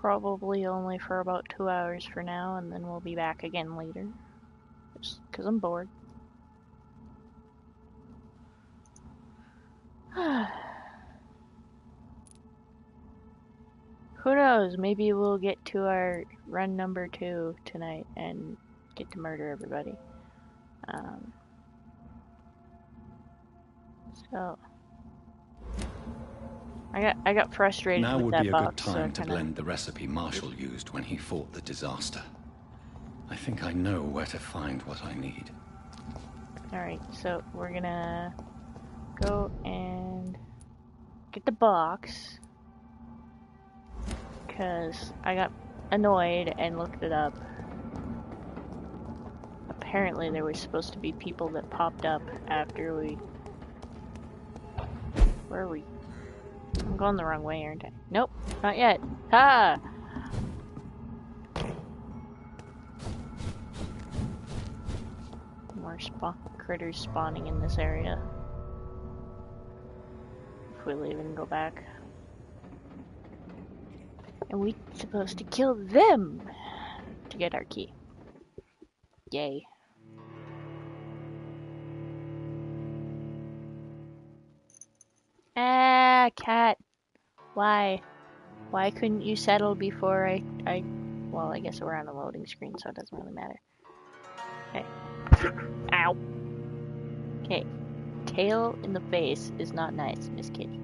Probably only for about 2 hours for now, and then we'll be back again later. Just because I'm bored. Who knows, maybe we'll get to our run number 2 tonight and get to murder everybody. So I got frustrated now with would that be a box, good time so to blend the recipe Marshall used when he fought the disaster. I think I know where to find what I need. Alright, so we're gonna go and get the box, because I got annoyed and looked it up. Apparently there was supposed to be people that popped up after we... Where are we? I'm going the wrong way, aren't I? Nope, not yet. Ha! More critters spawning in this area. If we leave and go back. And we're supposed to kill them to get our key. Yay. Ah, cat. Why? Why couldn't you settle before I... Well, I guess we're on a loading screen, so it doesn't really matter. Okay. Ow. Okay. Tail in the face is not nice, Miss Kitty.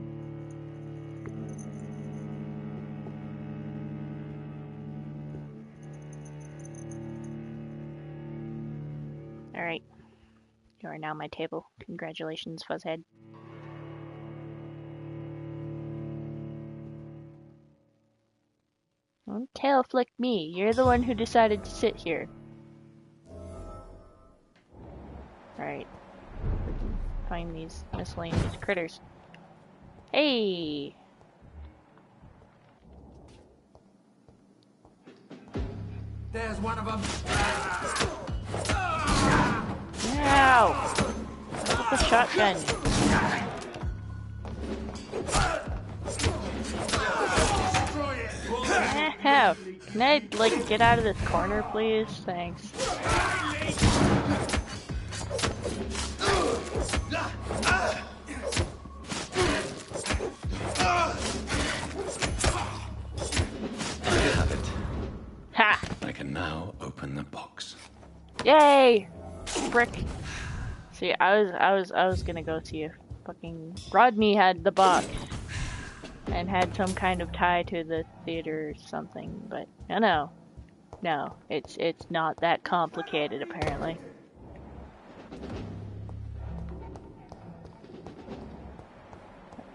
Alright. You are now my table. Congratulations, Fuzzhead. Don't tail flick me. You're the one who decided to sit here. Alright. Find these miscellaneous critters. Hey! There's one of them. Ow! With the shotgun. Ow! Can I, like, get out of this corner, please? Thanks. Ha! I can now open the box. Yay! Frick. See, I was gonna go see if fucking Rodney had the box and had some kind of tie to the theater or something, but no. No, it's not that complicated apparently.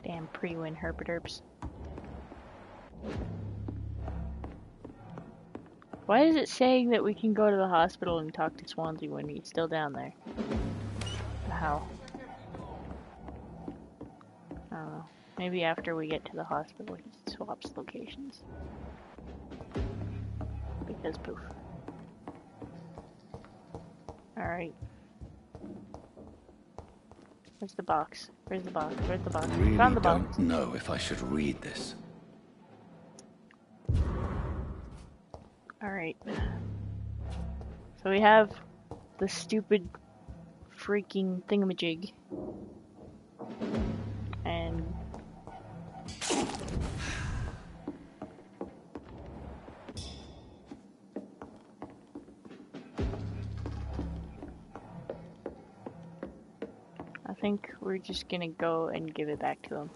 Damn pre-win herpaderps. Why is it saying that we can go to the hospital and talk to Swansea when he's still down there? The hell? I don't know. Maybe after we get to the hospital he swaps locations. Because poof. Alright. Where's the box? Where's the box? Where's the box? Really Found the box. don't know if I should read this. Alright. So we have the stupid freaking thingamajig. And I think we're just gonna go and give it back to him.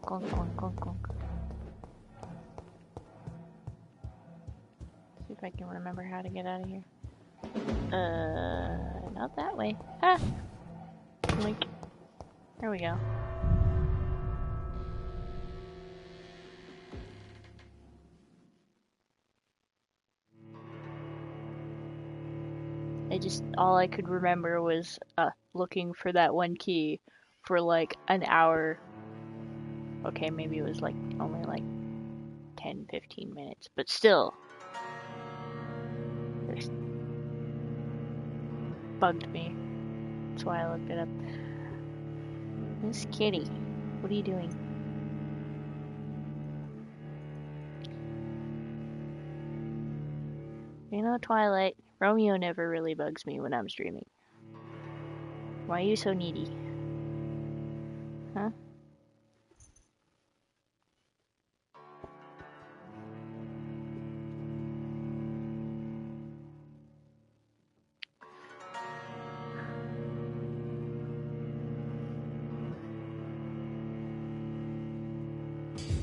Conk, conk, conk, conk. See if I can remember how to get out of here. Not that way. Ah! Link. There we go. All I could remember was looking for that one key for like an hour. Okay, maybe it was like only like 10-15 minutes, but still. This bugged me. That's why I looked it up. Miss Kitty, what are you doing? You know, Twilight, Romeo never really bugs me when I'm streaming. Why are you so needy? Huh?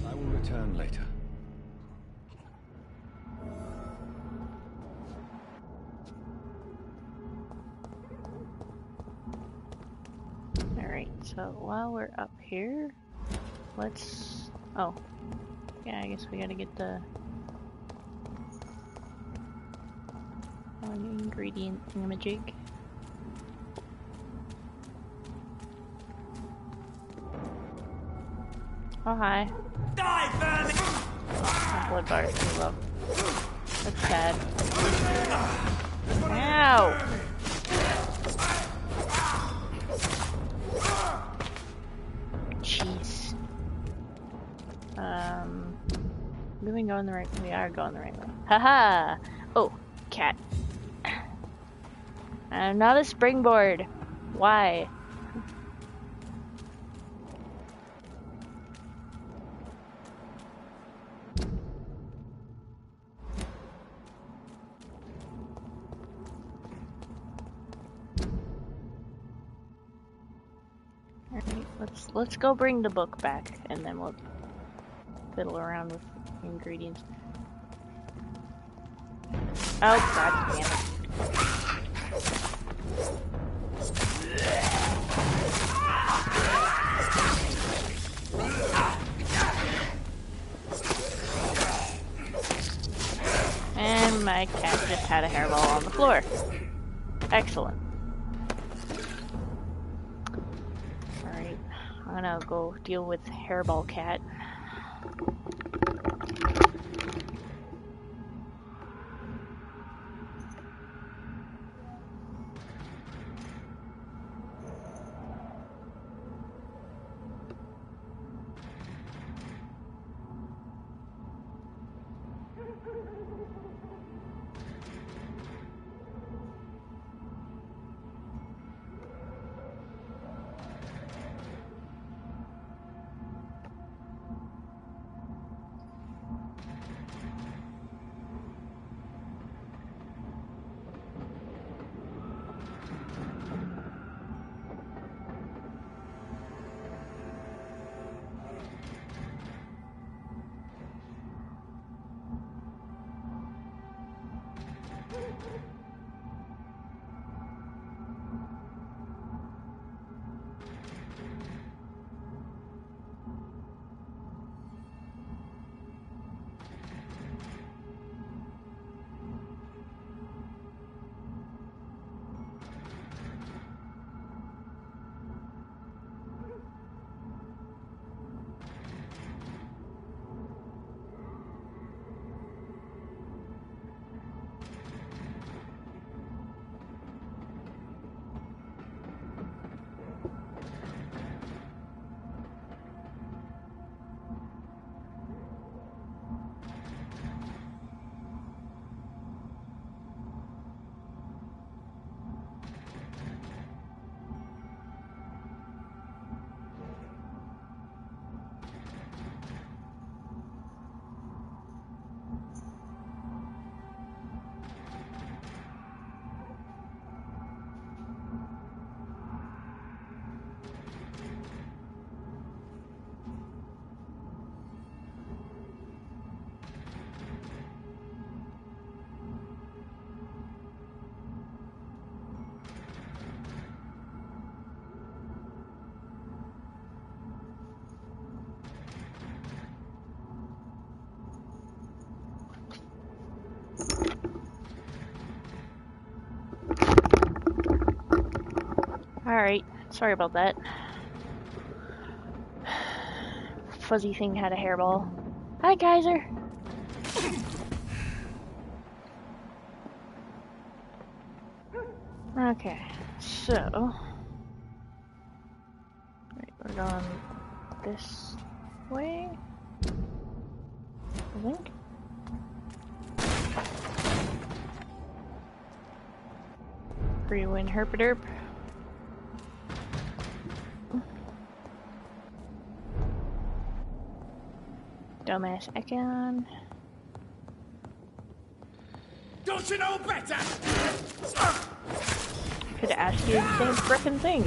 I will return later. Alright, so while we're up here, let's... Oh. Yeah, I guess we gotta get the... one ingredient thingamajig. Oh, hi. Die, Vermin! My blood bar is too low. That's sad. Ow! Jeez. Do we go in the right way? We are going the right way. Haha! Oh, cat. I'm not a springboard. Why? Alright, let's go bring the book back and then we'll fiddle around with ingredients. Oh, god damn it. And my cat just had a hairball on the floor. Excellent. Alright, I'm gonna go deal with Hairball Cat. Alright, sorry about that. Fuzzy thing had a hairball. Hi, Kaiser! Okay, so... Put it on this way, I think. Free win herpaderp. Dumbass Ekon. Don't you know better? Could ask you the same frickin' thing.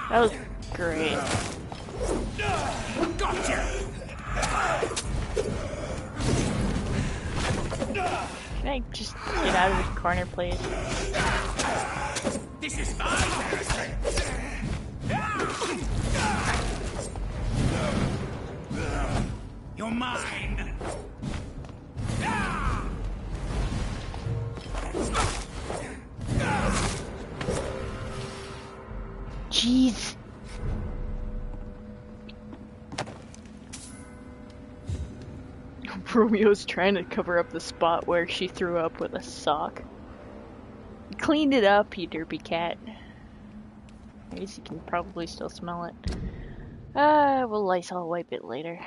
That was great. Gotcha! Can I just get out of this corner, please? This is my territory! You're mine! Jeez. Romeo's trying to cover up the spot where she threw up with a sock. Cleaned it up, you derpy cat. I guess you can probably still smell it. We'll Lysol wipe it later.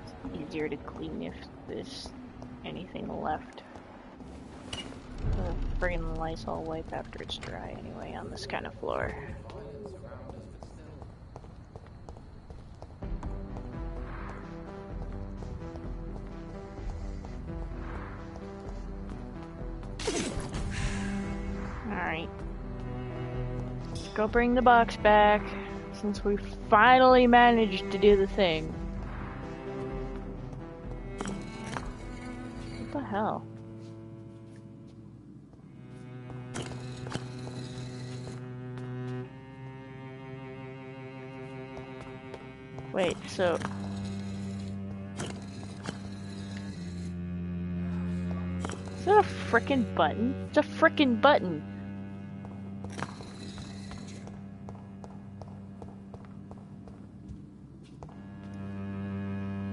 It's easier to clean if there's anything left. Friggin' Lysol wipe after it's dry anyway on this kind of floor. Alright. Let's go bring the box back, since we finally managed to do the thing. What the hell? Wait, so... Is that a frickin' button? It's a frickin' button!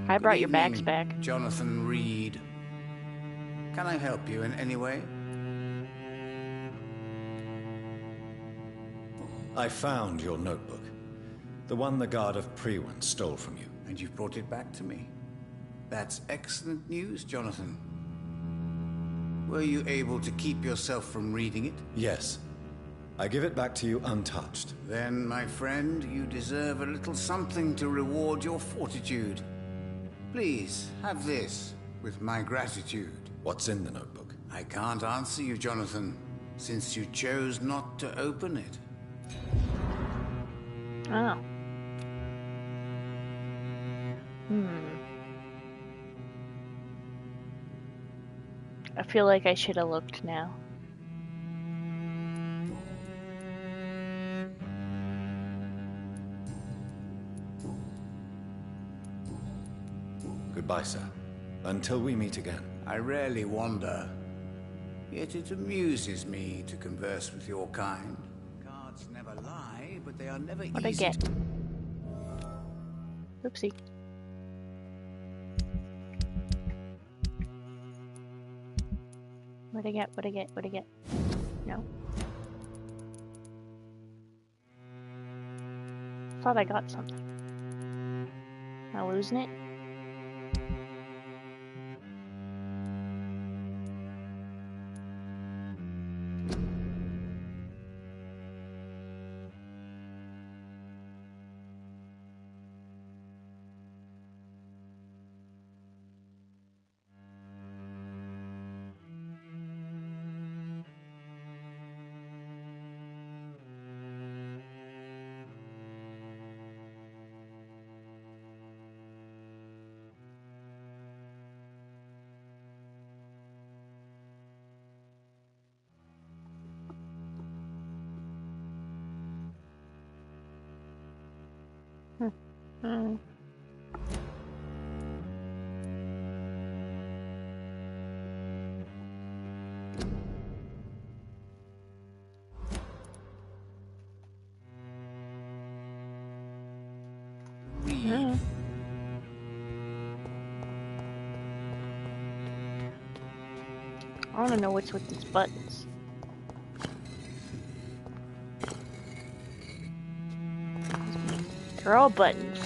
I brought your bags back. Jonathan Reed. Can I help you in any way? I found your notebook. The one the guard of Playin stole from you. And you've brought it back to me. That's excellent news, Jonathan. Were you able to keep yourself from reading it? Yes. I give it back to you untouched. Then, my friend, you deserve a little something to reward your fortitude. Please, have this, with my gratitude. What's in the notebook? I can't answer you, Jonathan, since you chose not to open it. Oh. I feel like I should have looked now. Goodbye, sir. Until we meet again. I rarely wander, yet it amuses me to converse with your kind. Cards never lie, but they are never easy. What'd I get? Oopsie. What'd I get? What'd I get? What'd I get? No. Thought I got something. Am I losing it? I want to know what's with these buttons. They're all buttons.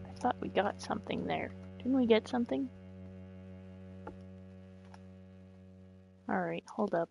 I thought we got something there. Didn't we get something? Alright, hold up.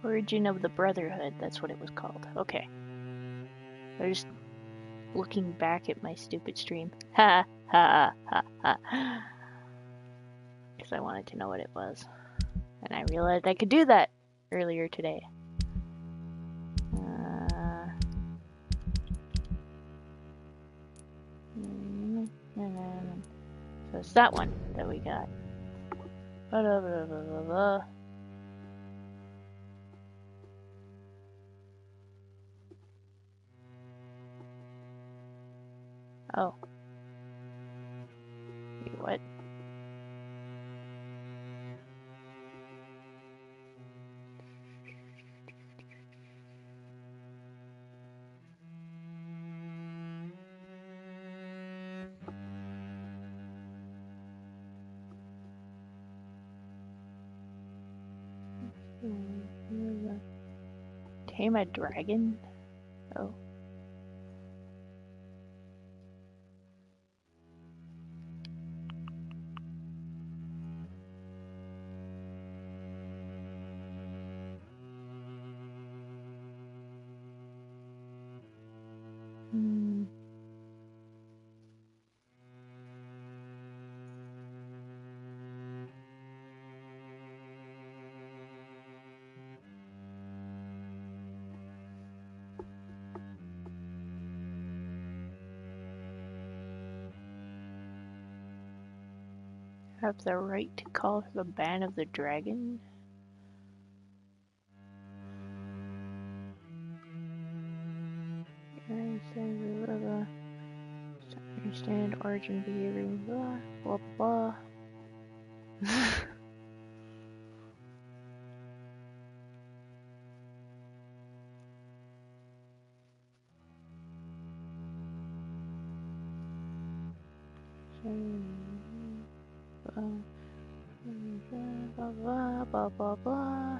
Origin of the Brotherhood, that's what it was called. Okay. I was just looking back at my stupid stream. Ha ha ha ha. Because I wanted to know what it was. And I realized I could do that earlier today. So it's that one that we got. Blah, blah, blah, blah, blah, blah. Oh. Wait, what? Tame a dragon? Oh. Have the right to call the ban of the dragon? Understand origin, behavior, blah blah blah. Blah blah blah blah blah.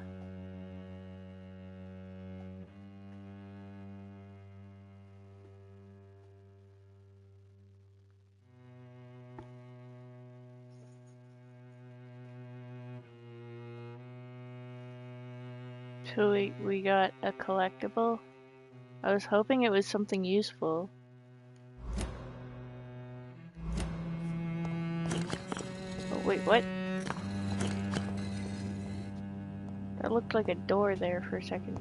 So we got a collectible. I was hoping it was something useful. Oh wait, what? That looked like a door there for a second.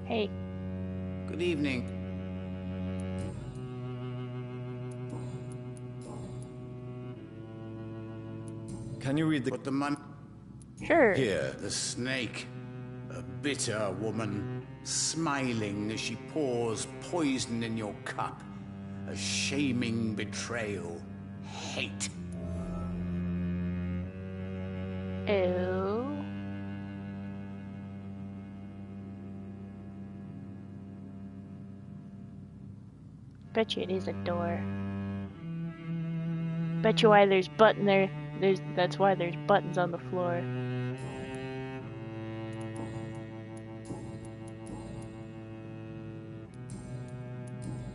Hey. Good evening. Can you read the... Put the money... Sure. Here, the snake. A bitter woman, smiling as she pours poison in your cup. A shaming betrayal. Hate. Ew. Bet you it is a door. Bet you why there's button there. That's why there's buttons on the floor.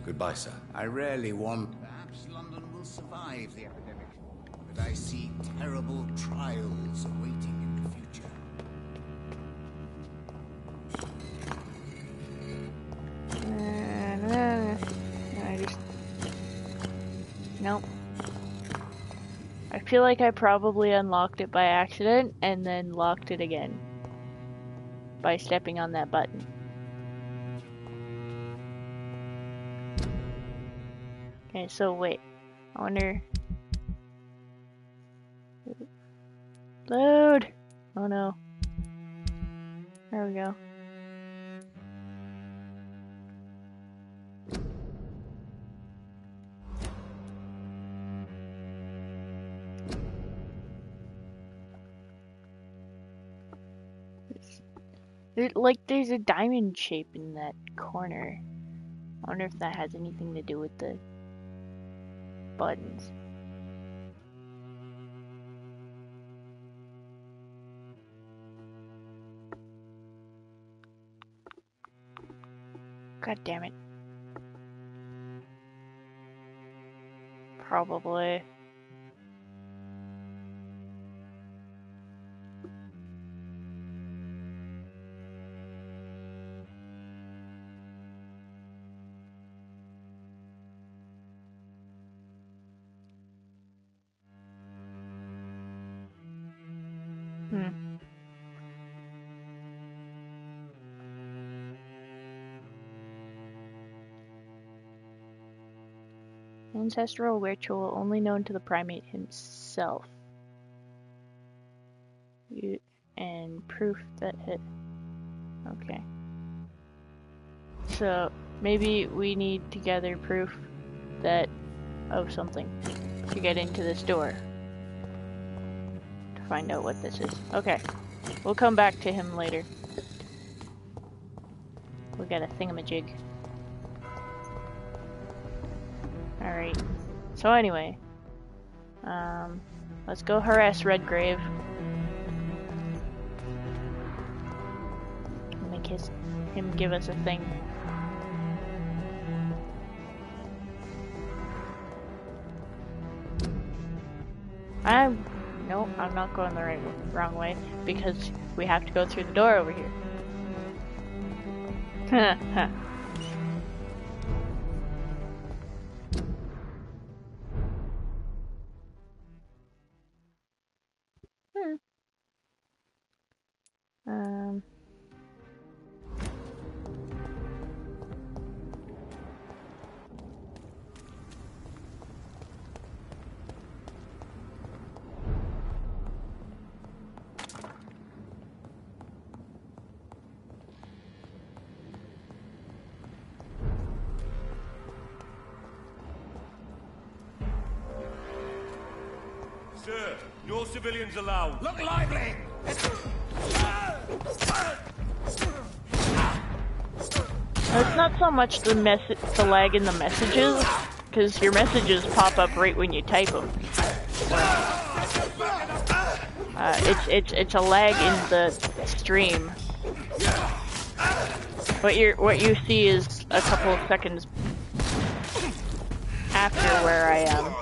Goodbye, sir. I rarely want... Perhaps London will survive the epidemic, but I see terrible trials awaiting in the future. Nope. I feel like I probably unlocked it by accident and then locked it again by stepping on that button. Okay, so wait. I wonder... Load! Oh no. There we go. There's a diamond shape in that corner. I wonder if that has anything to do with the buttons. God damn it. Probably. Ancestral ritual only known to the primate himself. And proof that it... Okay. So, maybe we need to gather proof that... of something. To get into this door. To find out what this is. Okay. We'll come back to him later. We got a thingamajig. Alright. So anyway. Let's go harass Redgrave. Make him give us a thing. No, I'm not going the wrong way, because we have to go through the door over here. Huh. Sir, no civilians allowed. Look lively! It's not so much the lag in the messages, because your messages pop up right when you type them. It's a lag in the stream. What you see is a couple of seconds after where I am.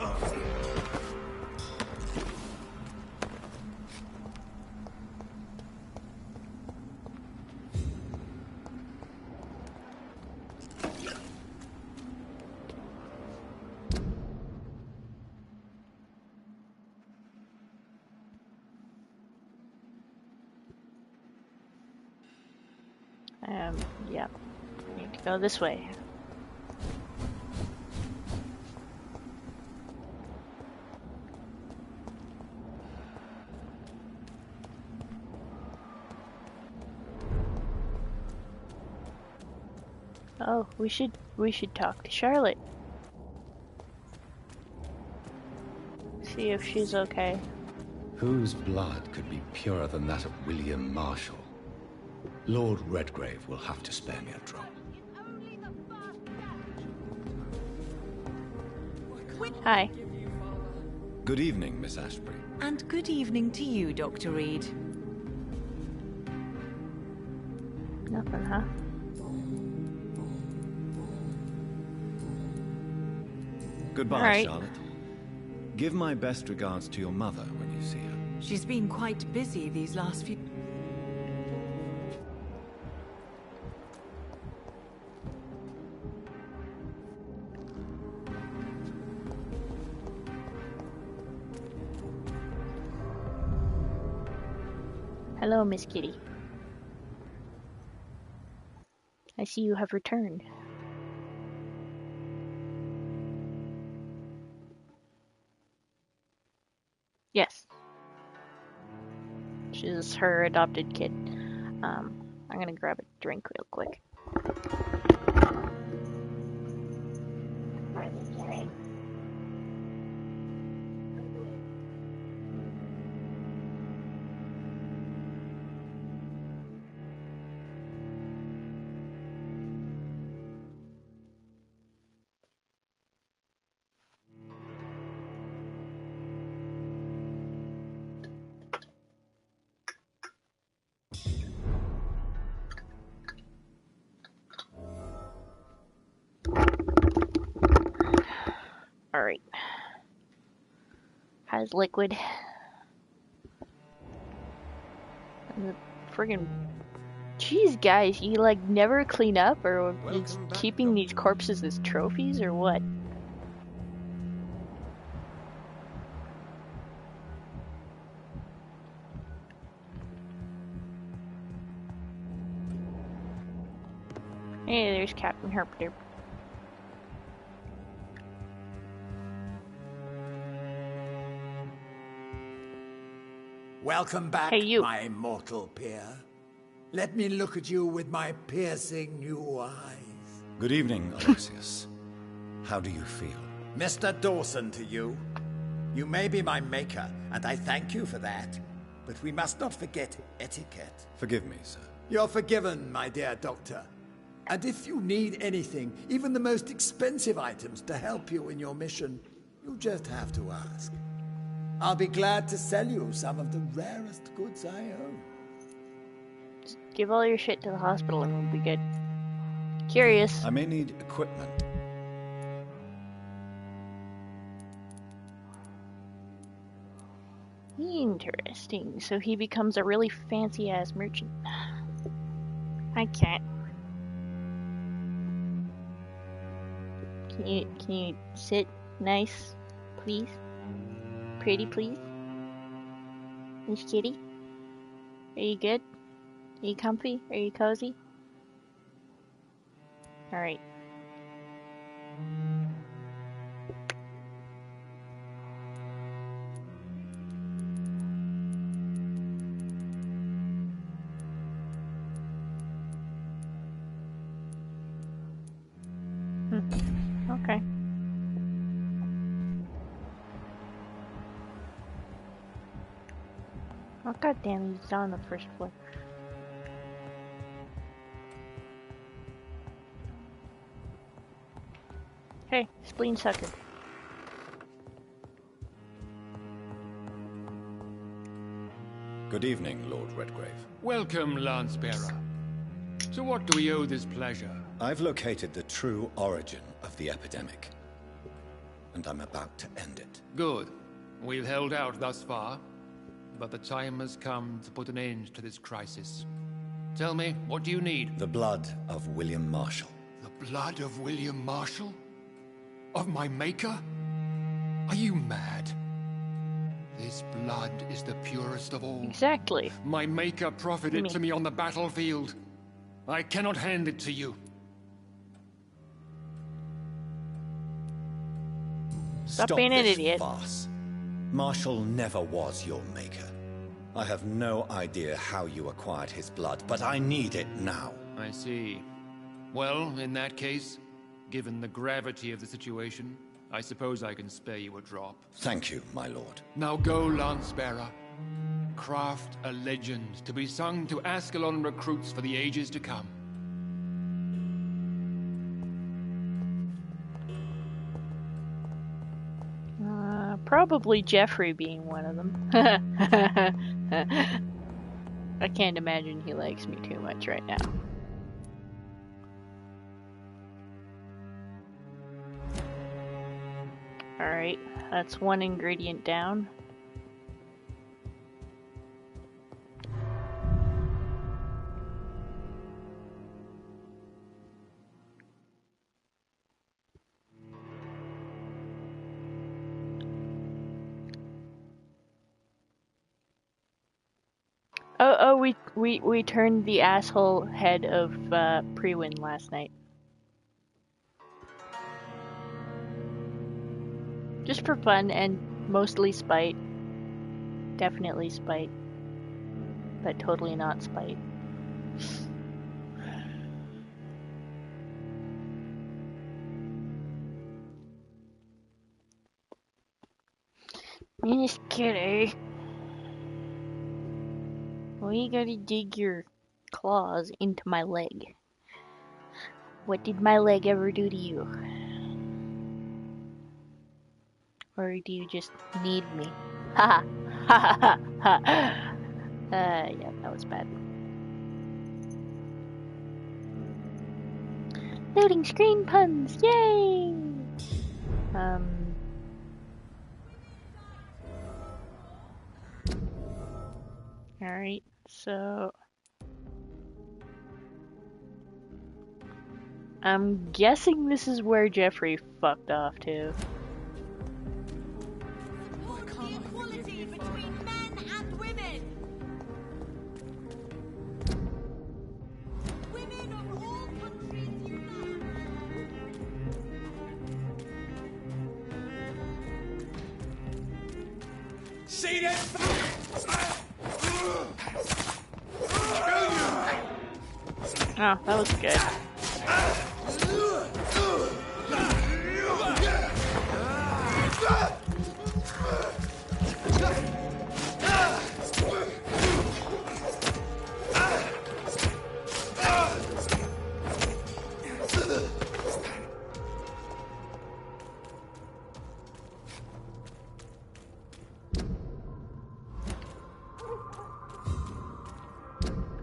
Yeah. Need to go this way. Oh, we should talk to Charlotte. See if she's okay. Whose blood could be purer than that of William Marshall? Lord Redgrave will have to spare me a drop. Hi. Good evening, Miss Ashbury. And good evening to you, Dr. Reed. Nothing, huh? Goodbye, Right. Charlotte. Give my best regards to your mother when you see her. She's been quite busy these last few... Hello, Miss Kitty. I see you have returned. Yes. She's her adopted kid. I'm gonna grab a drink real quick. Alright. Has liquid. And the friggin' jeez, guys, you like never clean up, or just keeping these corpses as trophies, or what? Hey, there's Captain Herpder. Welcome back, Hey, you. my mortal peer. Let me look at you with my piercing new eyes. Good evening, Aloysius. How do you feel? Mr. Dawson to you. You may be my maker, and I thank you for that. But we must not forget etiquette. Forgive me, sir. You're forgiven, my dear doctor. And if you need anything, even the most expensive items to help you in your mission, you just have to ask. I'll be glad to sell you some of the rarest goods I own. Just give all your shit to the hospital and we'll be good. Curious. I may need equipment. Interesting. So he becomes a really fancy-ass merchant. I can't. Can you sit nice, please? Pretty, please? Miss Kitty? Are you good? Are you comfy? Are you cozy? Alright. Okay. Oh goddamn, he's down on the first floor. Hey, spleen sucker. Good evening, Lord Redgrave. Welcome, Lance-Bearer. To what do we owe this pleasure? I've located the true origin of the epidemic, and I'm about to end it. Good. We've held out thus far, but the time has come to put an end to this crisis. Tell me, what do you need? The blood of William Marshall. The blood of William Marshall? Of my maker? Are you mad? This blood is the purest of all. Exactly. My maker proffered it to me on the battlefield. I cannot hand it to you. Stop being an idiot. Farce. Marshall never was your maker. I have no idea how you acquired his blood, but I need it now. I see. Well, in that case, given the gravity of the situation, I suppose I can spare you a drop. Thank you, my lord. Now go, Lance-Bearer. Craft a legend to be sung to Ascalon recruits for the ages to come. Probably Jeffrey being one of them. I can't imagine he likes me too much right now. Alright, that's one ingredient down. Oh, Oh, we turned the asshole head of Prewin last night. Just for fun and mostly spite. Definitely spite. But totally not spite. Miss Kitty. Why you gotta dig your claws into my leg? What did my leg ever do to you? Or do you just need me? Ha ha ha ha ha. Yeah, that was bad. Loading screen puns, yay! Alright, so I'm guessing this is where Jeffrey fucked off to. Equality between men and women. Women of all countries unite. See this? Oh, that was good.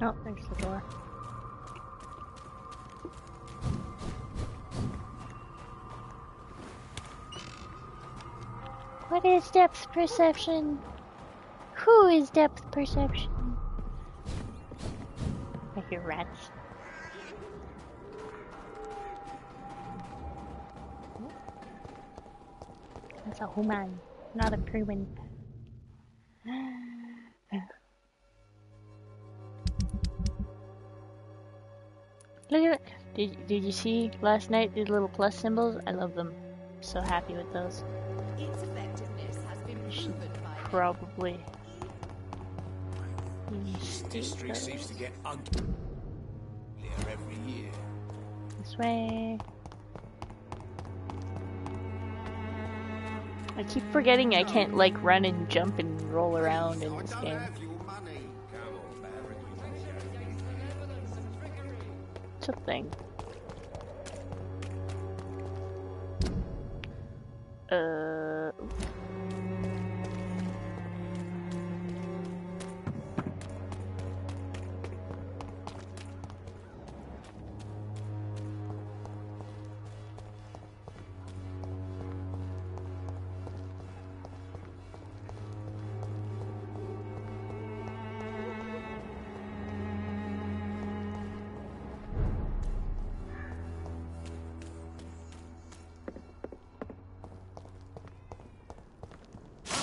Oh, there's the door. What is depth perception? Who is depth perception? I hear rats. That's a human, not a Prewin. Look at it. Did you see last night the little plus symbols? I love them. So happy with those. Its effectiveness has been proven by Probably. This district seems to get uglier every year. This way. I keep forgetting I can't like run and jump and roll around in this game. It's a thing.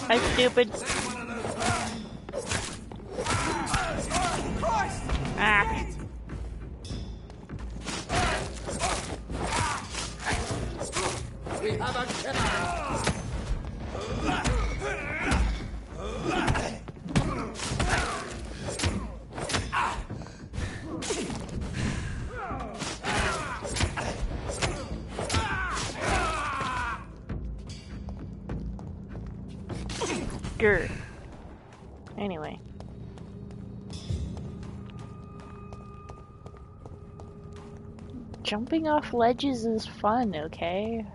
Hi, stupid. Ah. We have a killer! Grr. Anyway. Jumping off ledges is fun, okay?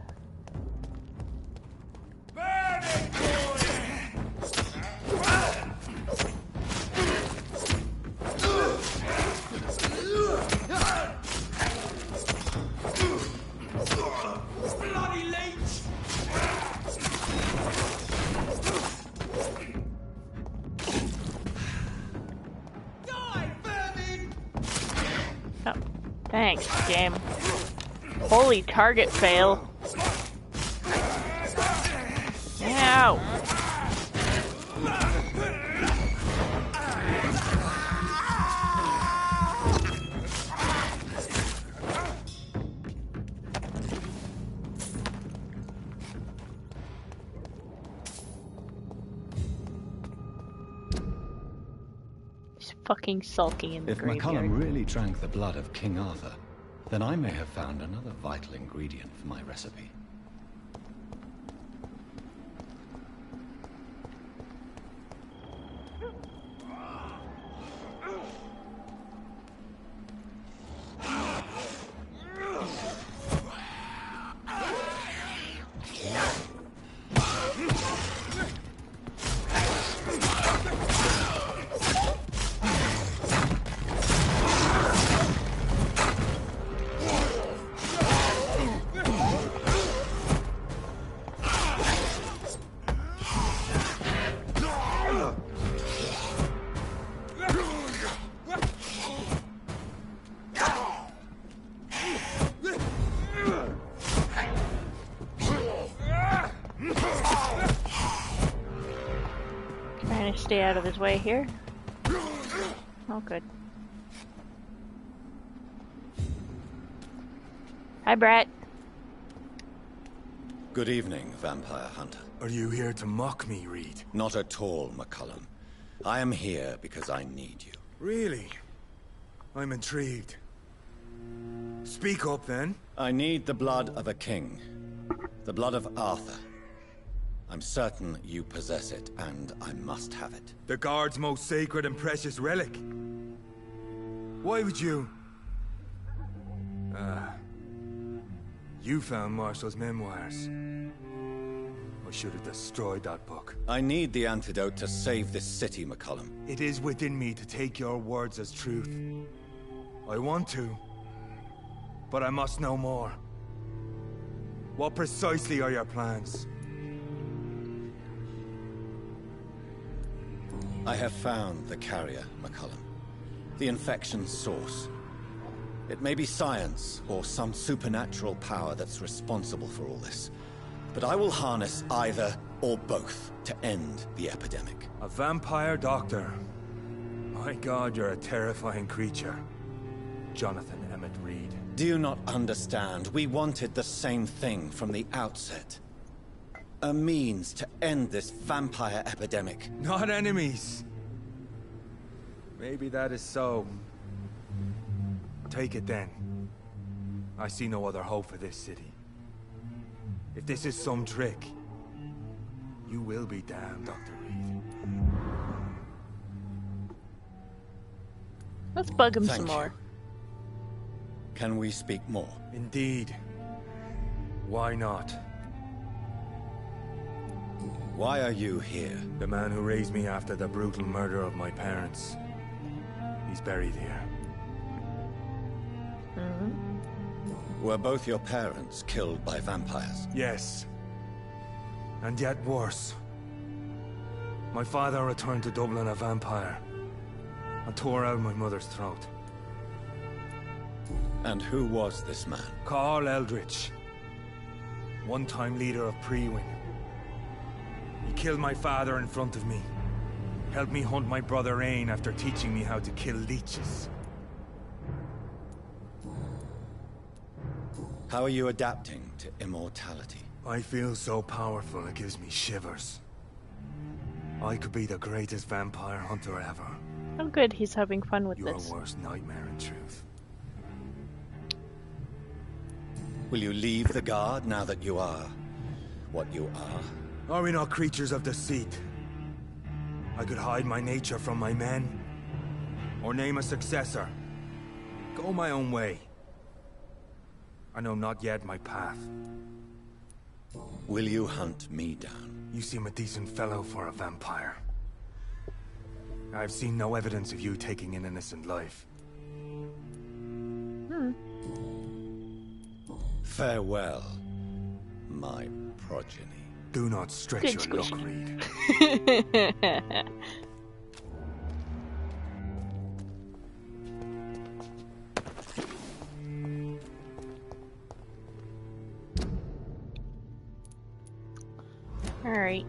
Thanks, game. Holy target fail. Ow! fucking sulking in the If graveyard. McCullum really drank the blood of King Arthur, then I may have found another vital ingredient for my recipe. Trying to stay out of his way here. Oh, good. Hi, Brat. Good evening, Vampire Hunter. Are you here to mock me, Reed? Not at all, McCullum. I am here because I need you. Really? I'm intrigued. Speak up, then. I need the blood of a king. The blood of Arthur. I'm certain you possess it, and I must have it. The Guard's most sacred and precious relic. Why would you... You found Marshall's memoirs. I should have destroyed that book. I need the antidote to save this city, McCullum. It is within me to take your words as truth. I want to, but I must know more. What precisely are your plans? I have found the carrier, McCullum. The infection's source. It may be science, or some supernatural power that's responsible for all this. But I will harness either, or both, to end the epidemic. A vampire doctor. My God, you're a terrifying creature. Jonathan Emmett Reed. Do you not understand? We wanted the same thing from the outset. A means to end this vampire epidemic. Not enemies. Maybe that is so. Take it then. I see no other hope for this city. If this is some trick, you will be damned, Dr. Reed. Let's bug him Thank some you. more. Can we speak more? Indeed. Why not? Why are you here? The man who raised me after the brutal murder of my parents. He's buried here. Were both your parents killed by vampires? Yes. And yet worse. My father returned to Dublin a vampire and tore out my mother's throat. And who was this man? Carl Eldritch. One-time leader of Prewin. He killed my father in front of me. Helped me hunt my brother Ain after teaching me how to kill leeches. How are you adapting to immortality? I feel so powerful it gives me shivers. I could be the greatest vampire hunter ever. Oh, good. He's having fun with Your this. worst nightmare in truth. Will you leave the Guard now that you are what you are? Are we not creatures of deceit? I could hide my nature from my men, or name a successor. Go my own way. I know not yet my path. Will you hunt me down? You seem a decent fellow for a vampire. I've seen no evidence of you taking an innocent life. Farewell, my progeny. Do not stretch Good your squish. luck, Reed. Alright.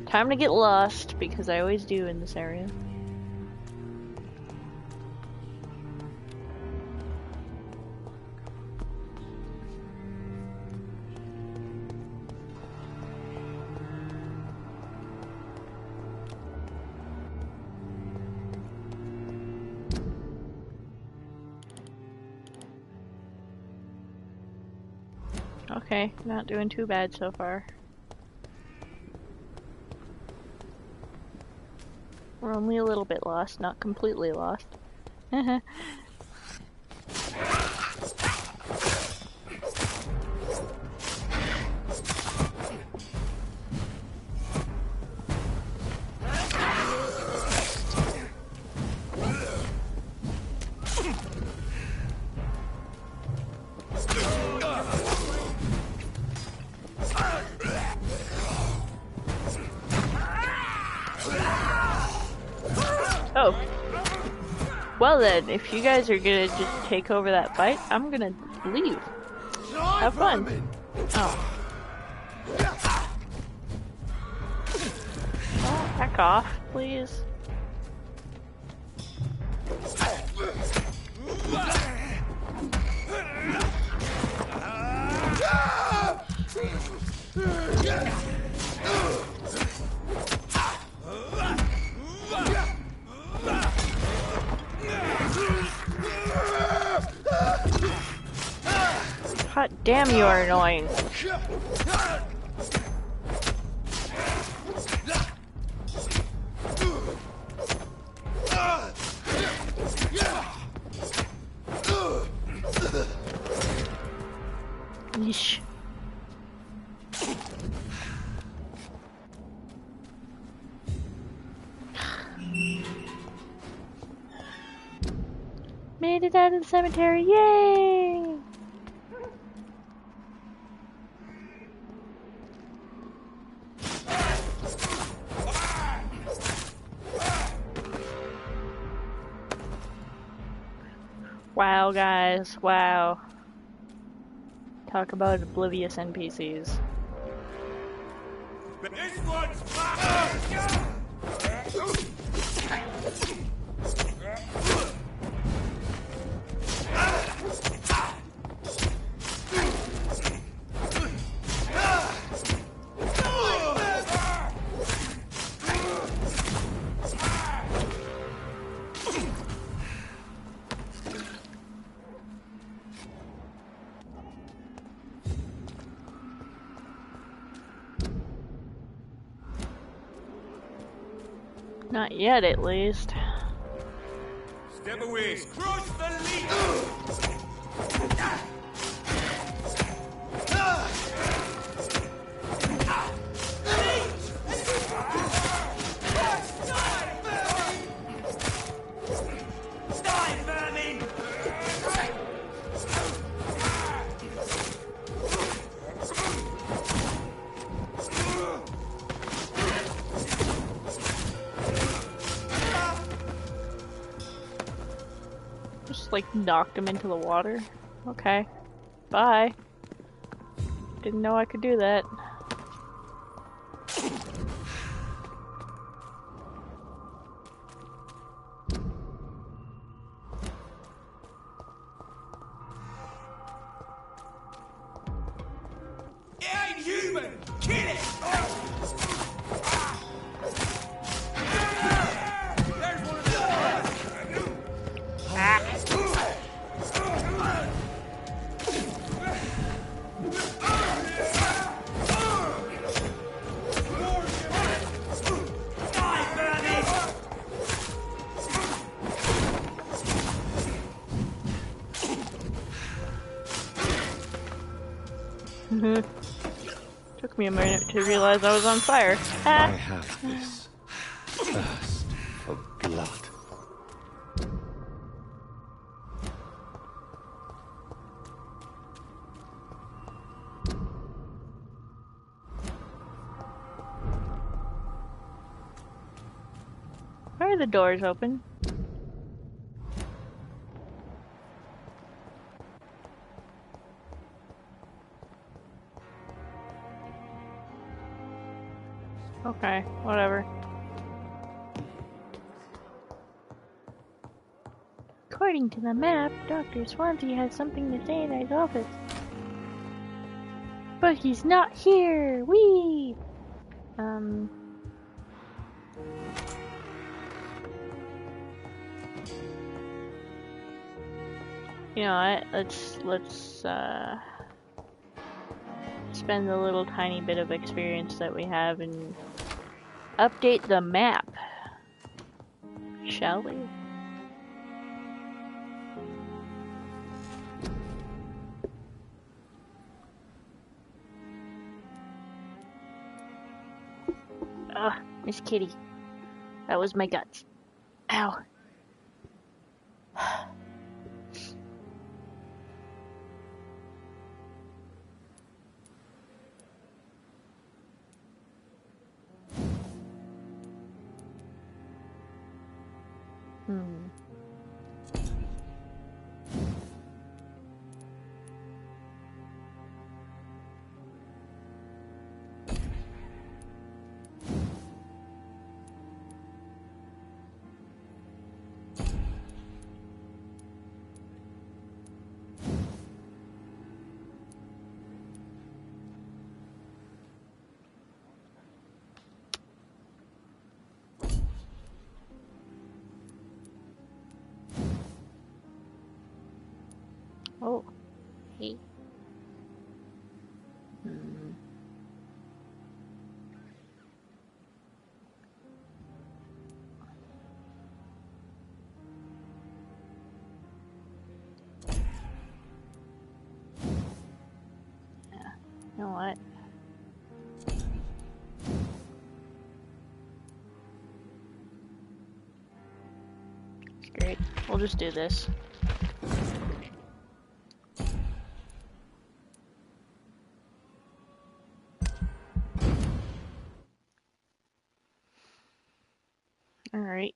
Time to get lost, because I always do in this area. Okay, not doing too bad so far. We're only a little bit lost, not completely lost. Oh. Well then, if you guys are gonna just take over that fight, I'm gonna leave. Have fun. Oh. Oh, back off, please. God damn, you are annoying. Yeesh. Made it out of the cemetery, yay! Wow, guys, wow. Talk about oblivious NPCs. This one's mine! Not yet, at least. Step away! Crush the lead! Just like knocked him into the water. Okay. Bye. Didn't know I could do that. It ain't human! Kill it! There's one of them! Took me a minute to realize I was on fire. I have this thirst for blood. Why are the doors open? Okay, whatever. According to the map, Dr. Swansea has something to say in his office. But he's not here! Whee! You know what? Let's spend the little tiny bit of experience that we have and update the map. Shall we? Ugh, Miss Kitty. That was my guts. Ow. Oh, hey. Yeah, you know what? It's great. We'll just do this. Alright.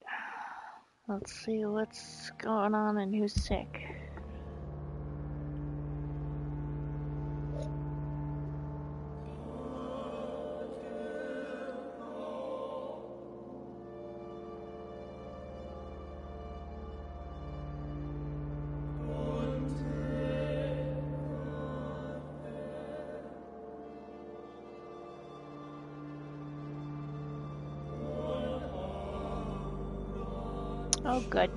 Let's see what's going on and who's sick. Oh, good.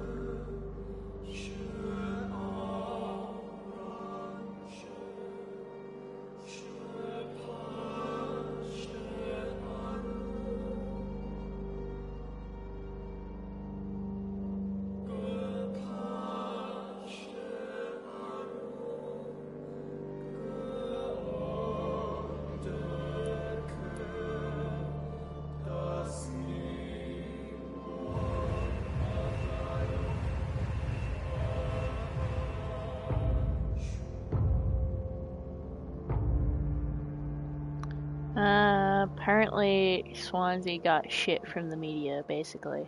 Apparently Swansea got shit from the media, basically.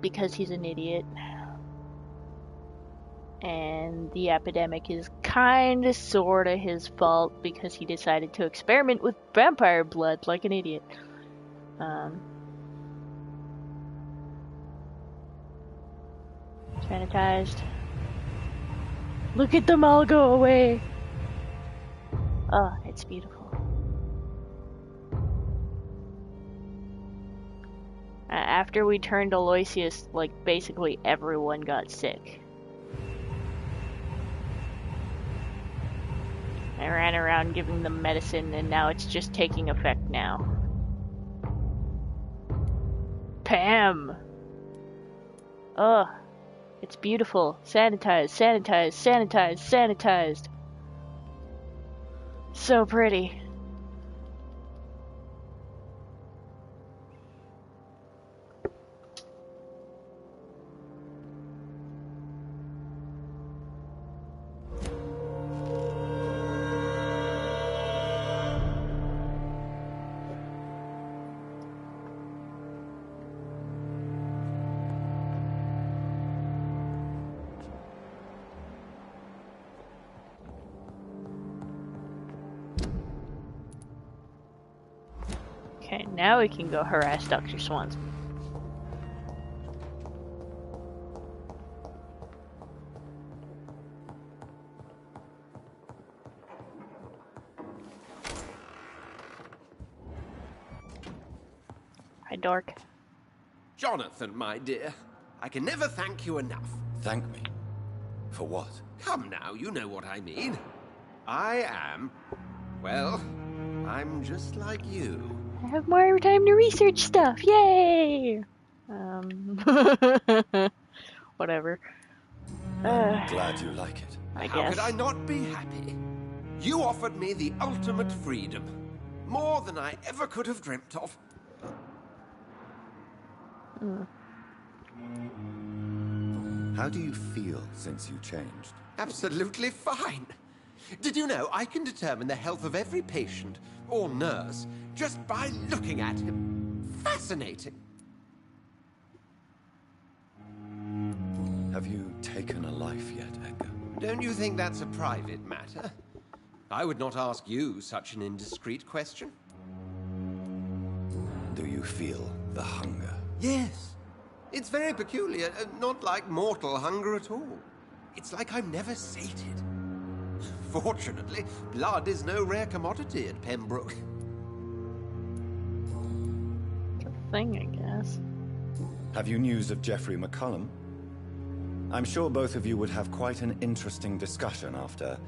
Because he's an idiot. And the epidemic is kinda sorta his fault because he decided to experiment with vampire blood like an idiot. Sanitized. Look at them all go away! Oh, it's beautiful. After we turned Aloysius, like, basically everyone got sick. I ran around giving them medicine, and now it's just taking effect now. Pam! Ugh. It's beautiful. Sanitized, sanitized, sanitized, sanitized. So pretty. Okay, now we can go harass Dr. Swansea. Hi, Dork. Jonathan, my dear, I can never thank you enough. Thank me? For what? Come now, you know what I mean. I am Well, I'm just like you. I have more time to research stuff. Yay! Whatever. I'm glad you like it. I How guess. could I not be happy? You offered me the ultimate freedom. More than I ever could have dreamt of. How do you feel since you changed? Absolutely fine. Did you know I can determine the health of every patient or nurse just by looking at him? Fascinating. Have you taken a life yet, Edgar? Don't you think that's a private matter? I would not ask you such an indiscreet question. Do you feel the hunger? Yes. It's very peculiar, not like mortal hunger at all. It's like I'm never sated. Fortunately, blood is no rare commodity at Pembroke. Thing, I guess. Have you news of Geoffrey McCullum? I'm sure both of you would have quite an interesting discussion after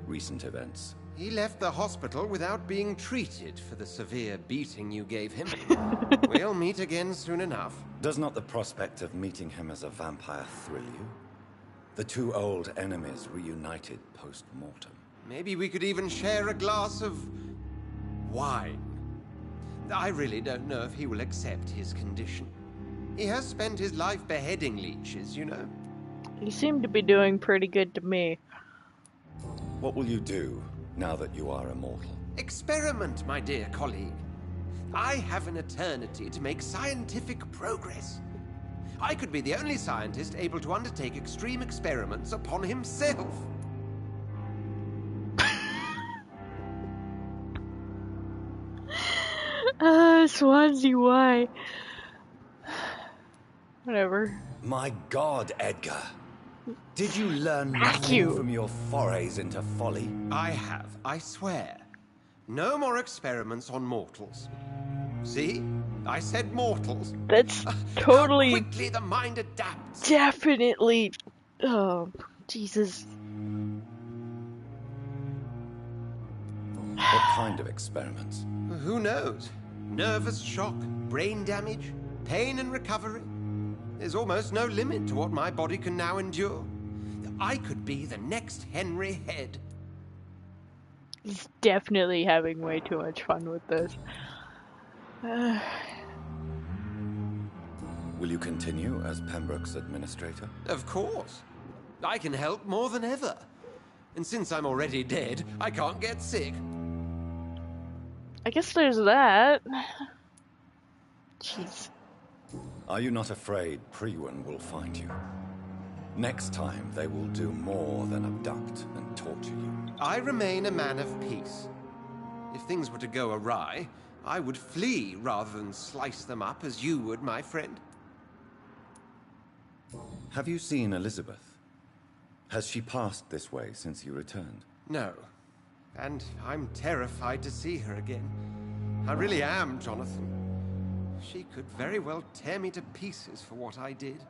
recent events. He left the hospital without being treated for the severe beating you gave him. We'll meet again soon enough. Does not the prospect of meeting him as a vampire thrill you? The two old enemies reunited post-mortem. Maybe we could even share a glass of wine. I really don't know if he will accept his condition. He has spent his life beheading leeches, you know. You seem to be doing pretty good to me. What will you do now that you are immortal? Experiment, my dear colleague. I have an eternity to make scientific progress. I could be the only scientist able to undertake extreme experiments upon himself. Swansea, why? Whatever. My God, Edgar. Did you learn Smack nothing you. from your forays into folly? I have, I swear. No more experiments on mortals. See? I said mortals. That's How totally, quickly the mind adapts. definitely. Oh, Jesus. What kind of experiments? Who knows? Nervous shock, brain damage, pain and recovery. There's almost no limit to what my body can now endure. I could be the next Henry Head. He's definitely having way too much fun with this. Will you continue as Pembroke's administrator? Of course. I can help more than ever. And since I'm already dead, I can't get sick. I guess there's that. Jeez. Are you not afraid Priwen will find you? Next time, they will do more than abduct and torture you. I remain a man of peace. If things were to go awry, I would flee rather than slice them up as you would, my friend. Have you seen Elizabeth? Has she passed this way since you returned? No. And I'm terrified to see her again. I really am, Jonathan. She could very well tear me to pieces for what I did.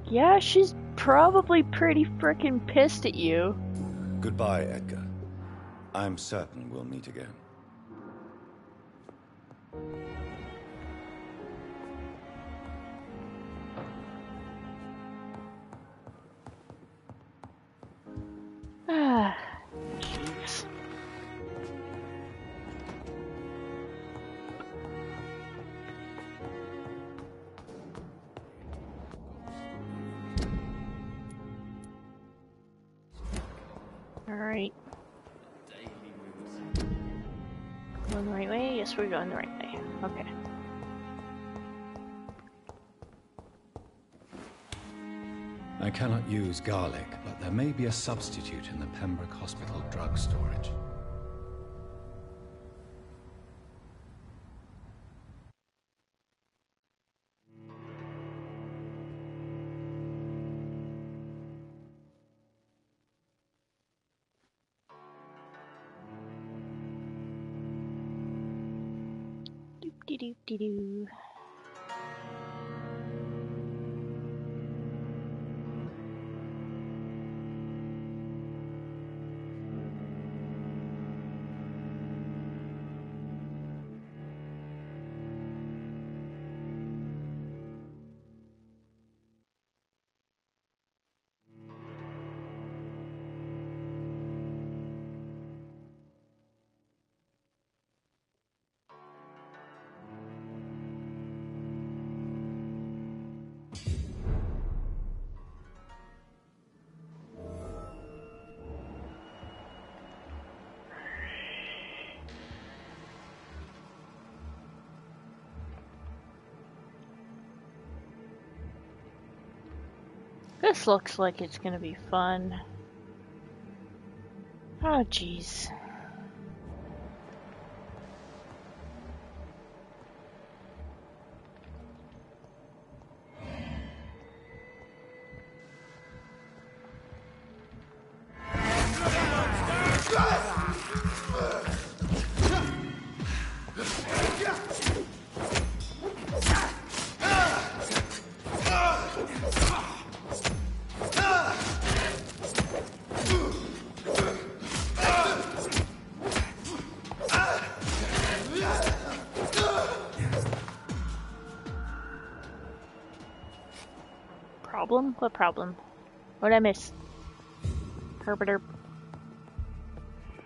Yeah, she's probably pretty frickin' pissed at you. Goodbye, Edgar. I'm certain we'll meet again. Ah, jeez. Alright. Going the right way? Yes, we're going the right way. Okay. I cannot use garlic, but there may be a substitute in the Pembroke Hospital drug storage. Doop-de-doop-de-doo. This looks like it's gonna be fun. Oh, jeez. Problem? What problem? What'd I miss? Herberter.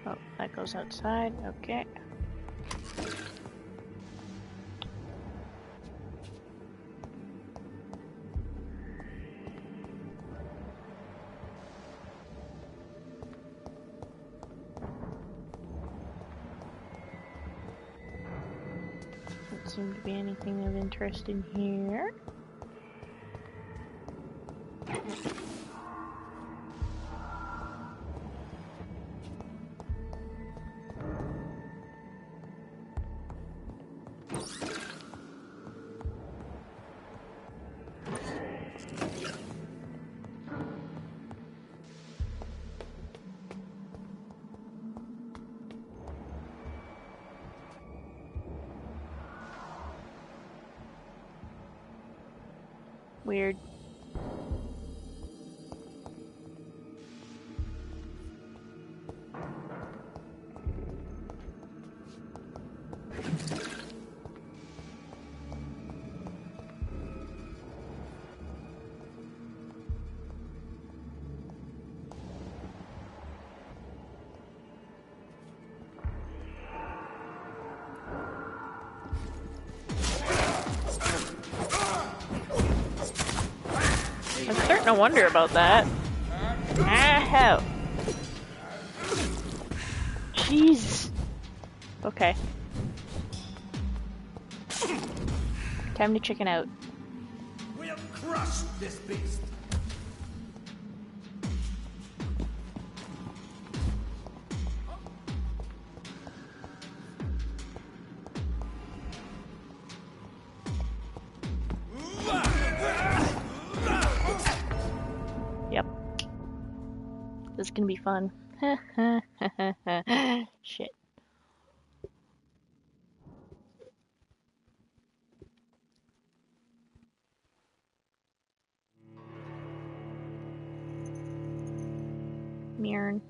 Oh, that goes outside. Okay. Doesn't seem to be anything of interest in here. Weird. I'm starting to wonder about that. Ah, hell. Jeez. Okay. Time to chicken out. We'll crush this beast. Yep. This is gonna be fun. Shit. Mirren.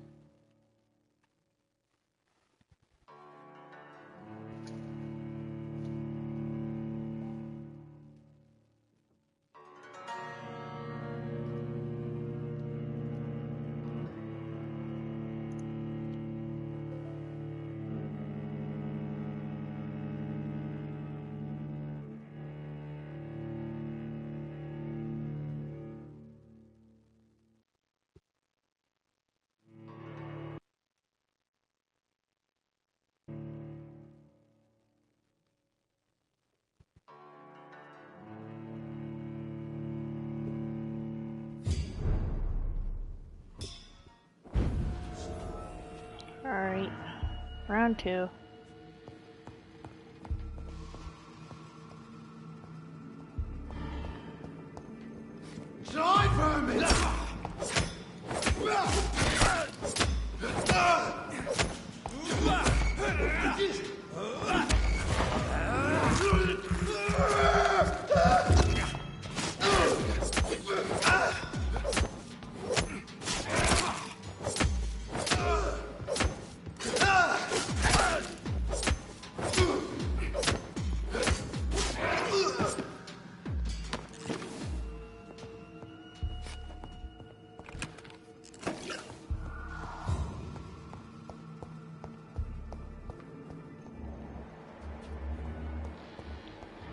Alright. Round 2. Die, vermin!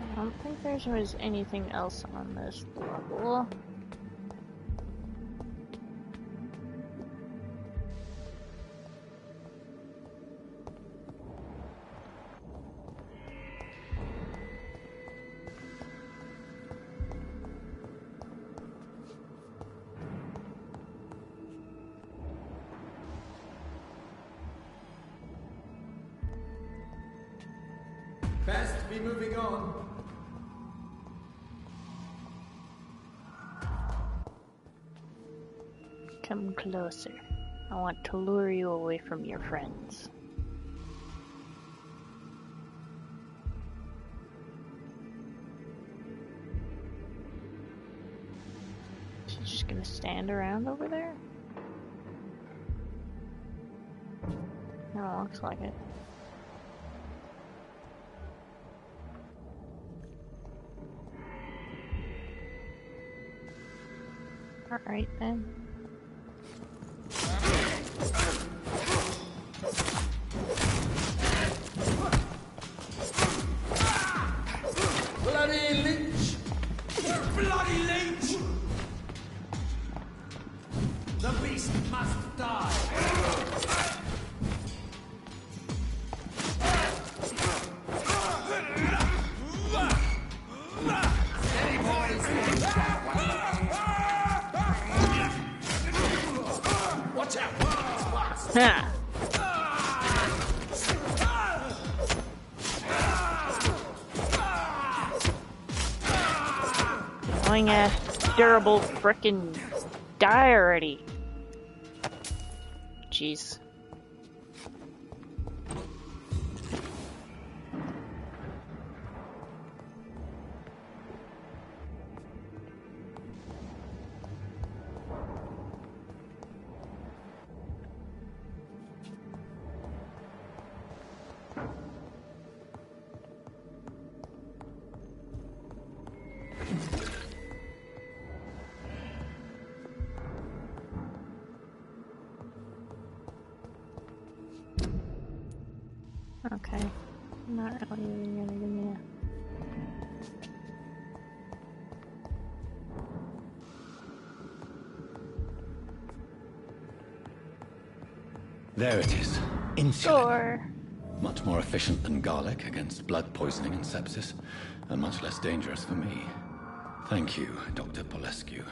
I don't think there was anything else on this level. be moving on. Come closer. I want to lure you away from your friends. She's just gonna stand around over there? No, looks like it. Alright then. Bloody leech! Bloody leech! The beast must die! Steady, boys! Watch out! Ha! Annoying ass, durable frickin' die already. Jeez. Okay. Not really gonna give me There it is. Insulin. Sure. Much more efficient than garlic against blood poisoning and sepsis, and much less dangerous for me. Thank you, Dr. Polescu.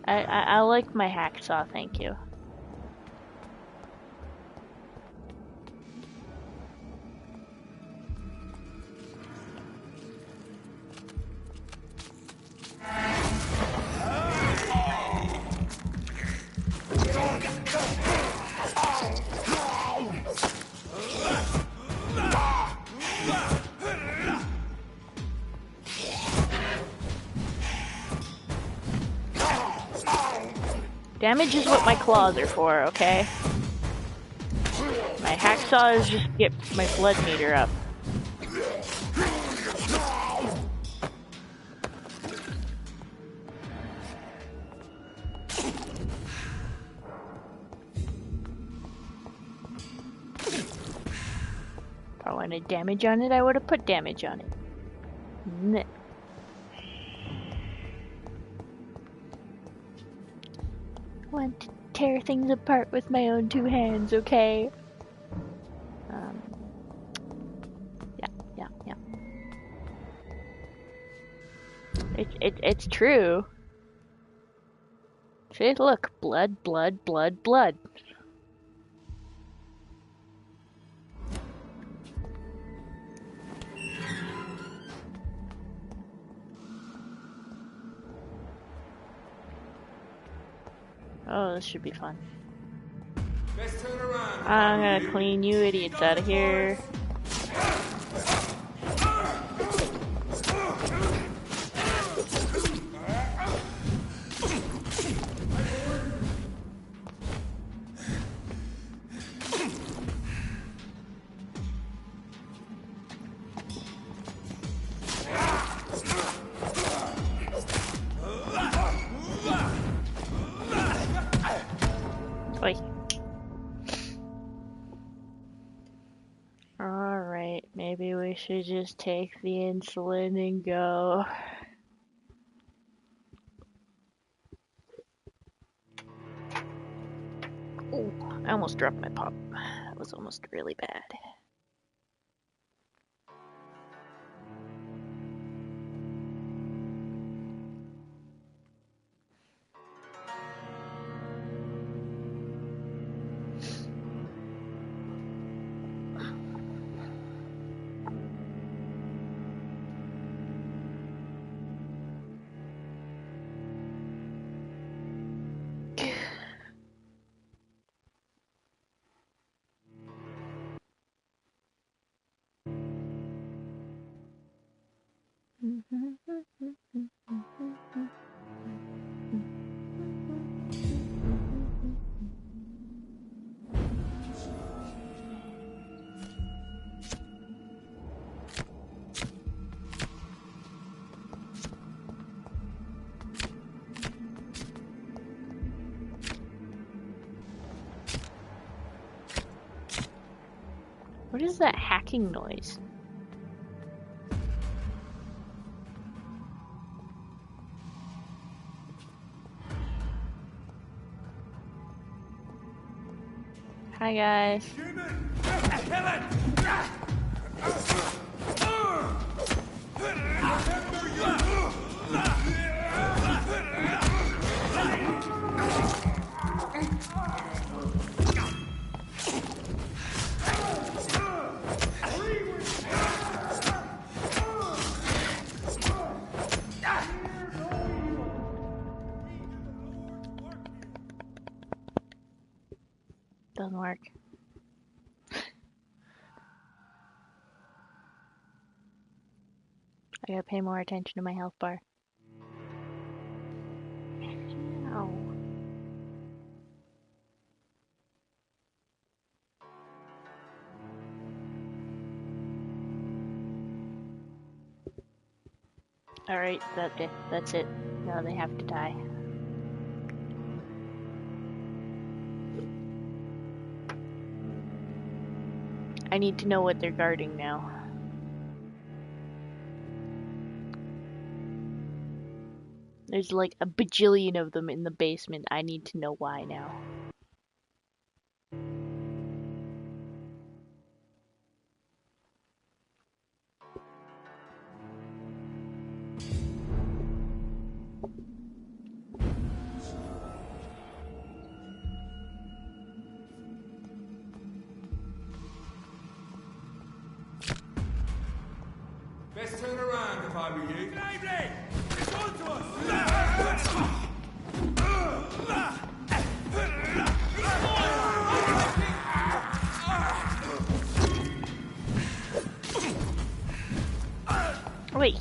I like my hacksaw, thank you. Damage is what my claws are for, okay? My hacksaw is just get my blood meter up. If I wanted damage on it, I would have put damage on it. Nah. I want to tear things apart with my own two hands, okay? Yeah. It's true. See, look, blood. Oh, this should be fun. Let's turn around. I'm gonna clean you idiots out of here. Oi. Alright, maybe we should just take the insulin and go. Oh, I almost dropped my pop. That was almost really bad. What is that hacking noise? Hi guys. Doesn't work. I gotta pay more attention to my health bar. Ow. Alright, that's it. Now they have to die. I need to know what they're guarding now. There's like a bajillion of them in the basement. I need to know why now. Best turn around if I were you. Gravely! It's on to us! Wait.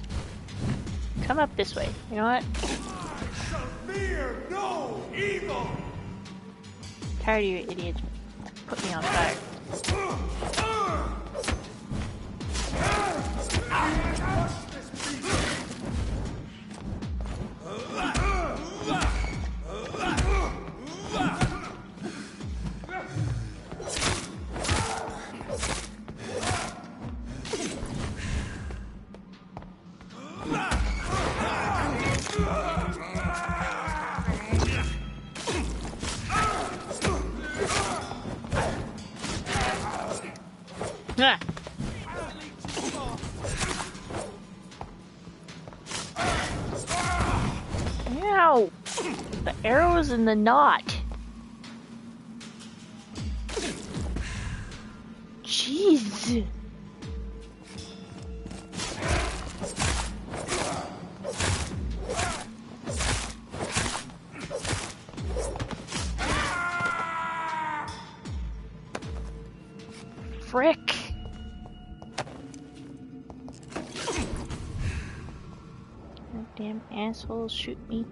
Come up this way. You know what? I shall fear no evil! Tired of you idiots. Put me on fire. Ah. Ow! The arrow's in the knot. Jeez. Frick. Damn assholes shoot me.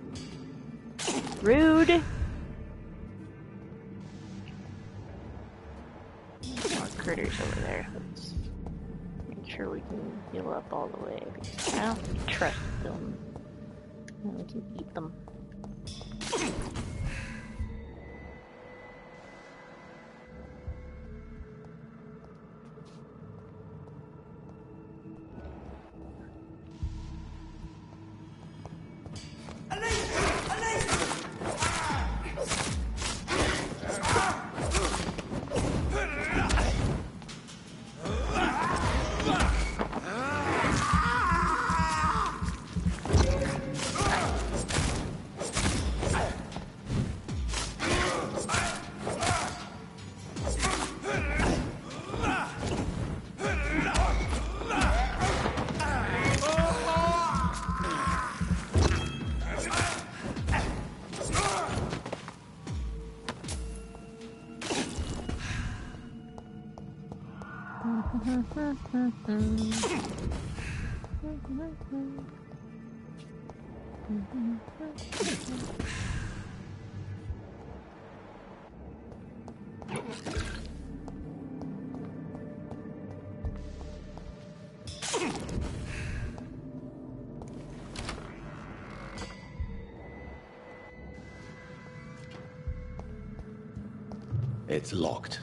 Rude! More critters over there. Let's make sure we can heal up all the way because I don't trust them. And we can eat them. It's locked.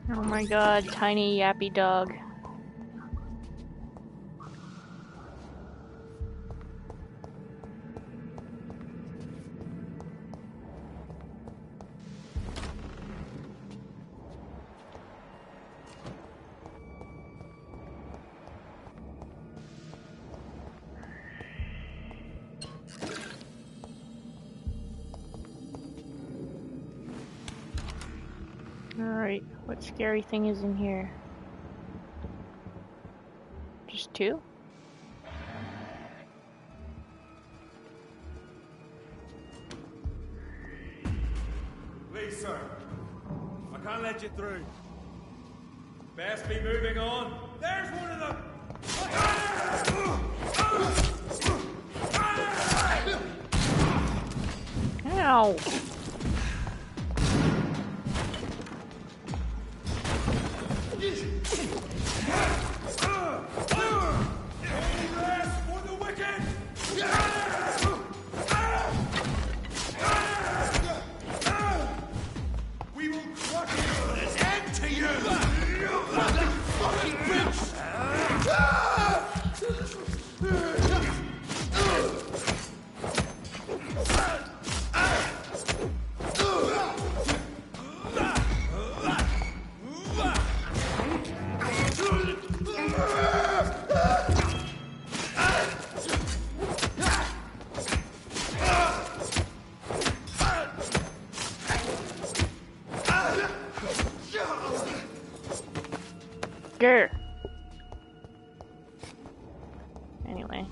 Oh my god, tiny yappy dog. Alright, what scary thing is in here? Just two? Please, sir. I can't let you through. Best be moving on. There's one of them! Ow! For the wicked! We will crush you! An end to you! Fucking bitch! Grr. Anyway.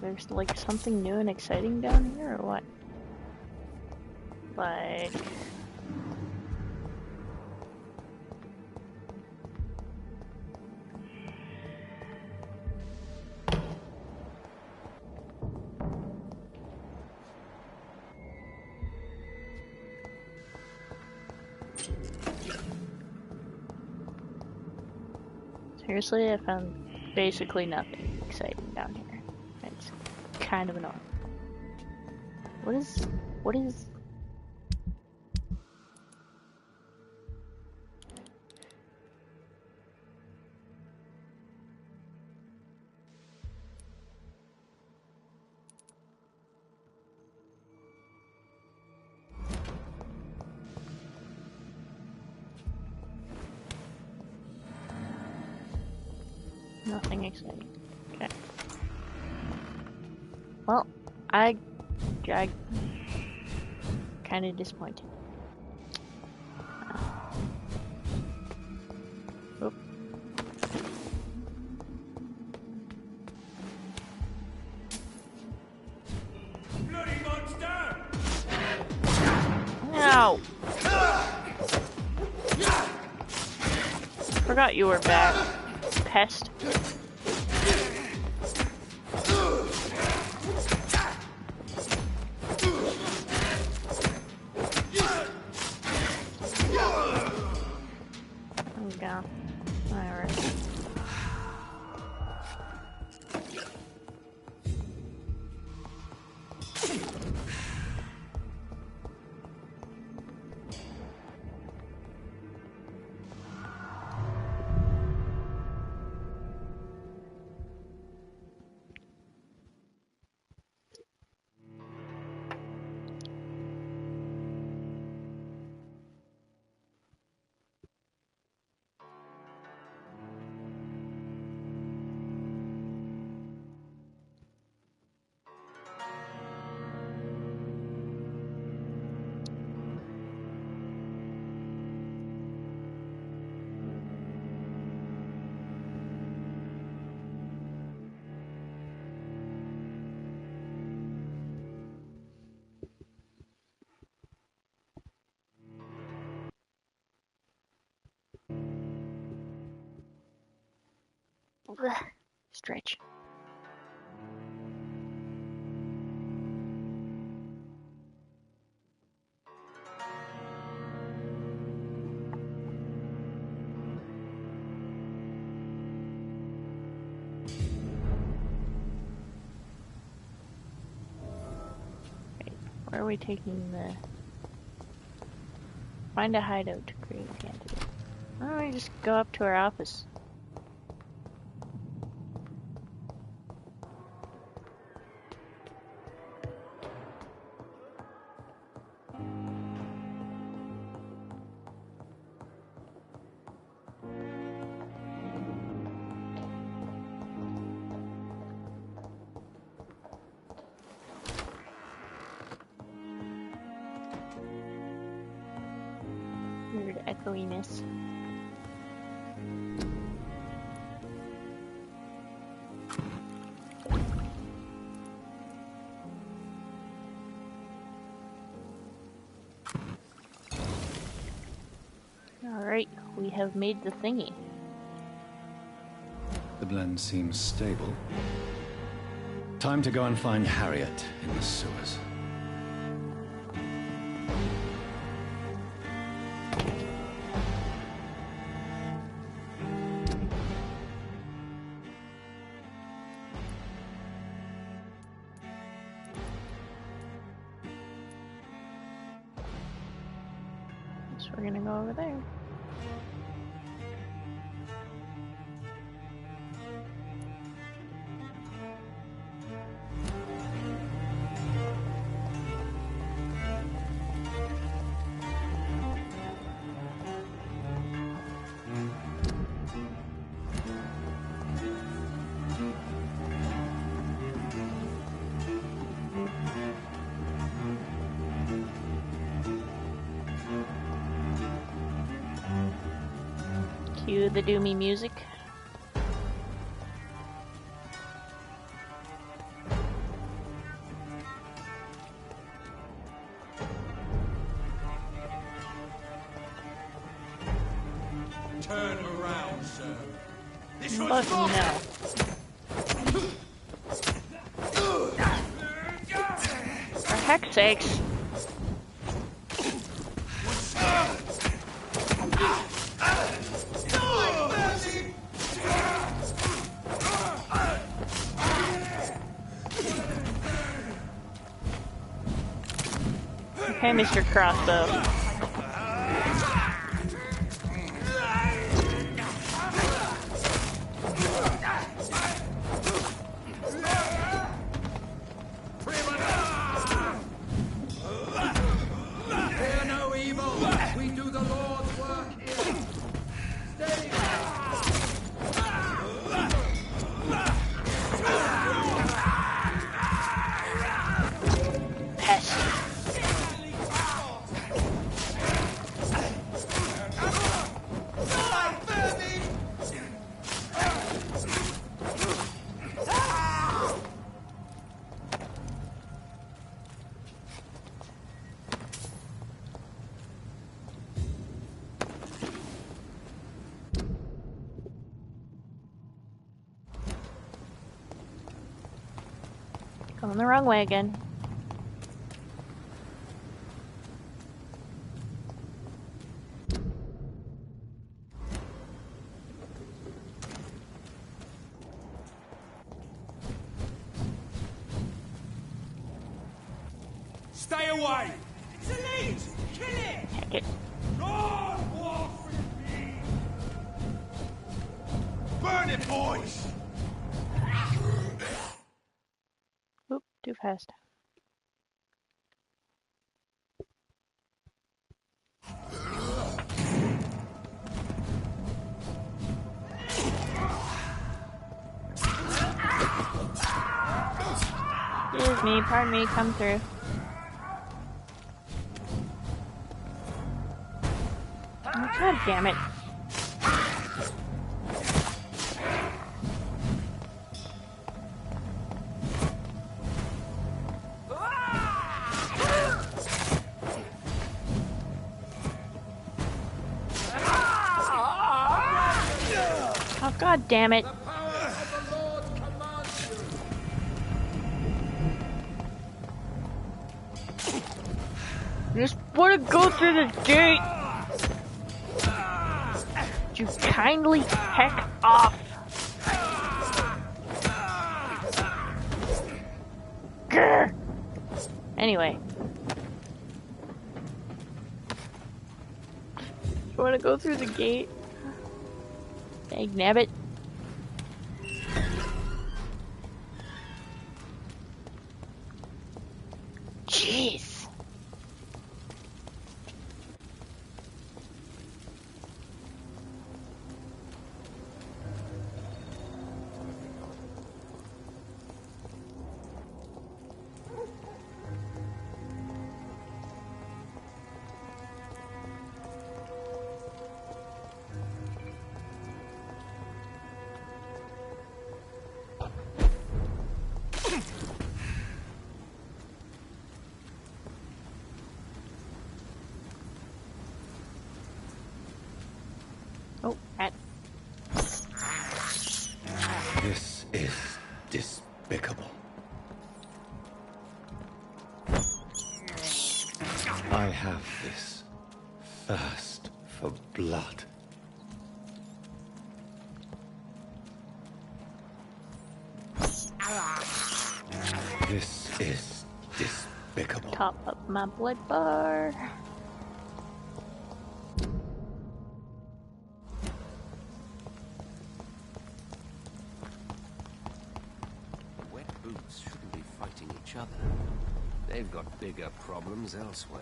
There's like something new and exciting down here or what? Like... Seriously, I found basically nothing exciting down here. It's kind of annoying. What is... Nothing exciting. Okay. Well, I kind of disappointed. Oop. Bloody monster! Ow! Forgot you were back, pest. Stretch. Where are we taking the... Find a hideout to create an antidote. Why don't we just go up to our office? Weird echoiness. Alright, we have made the thingy. The blend seems stable. Time to go and find Harriet in the sewers. So we're gonna go over there. Cue the doomy music. Turn around, sir. This Fuck one's mine. no. For heck's sakes. Okay, Mr. Crossbow. Fear no evil. We do the Lord's work here. Steady. Pest. Going the wrong way again. Stay away. It's elite. Kill it. Heck it. God walk with me. Burn it, boys. Oop, too fast. Excuse me, pardon me, come through. Oh, God damn it. Oh, God damn it. Power just want to go through the gate. Would you kindly heck off? Grr. Anyway. You want to go through the gate? Dang nabbit. Jeez. Oh, rat. This is despicable. I have this thirst for blood. This is despicable. Top up my blood bar. Wet boots shouldn't be fighting each other. They've got bigger problems elsewhere.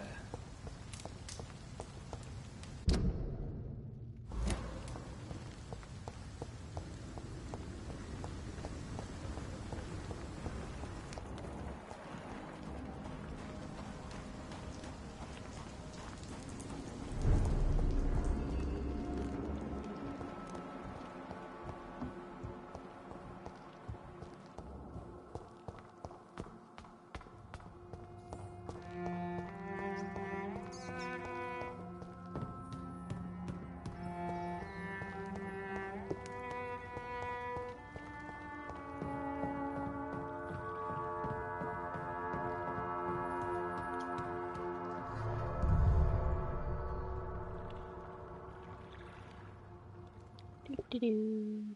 Do-do-do.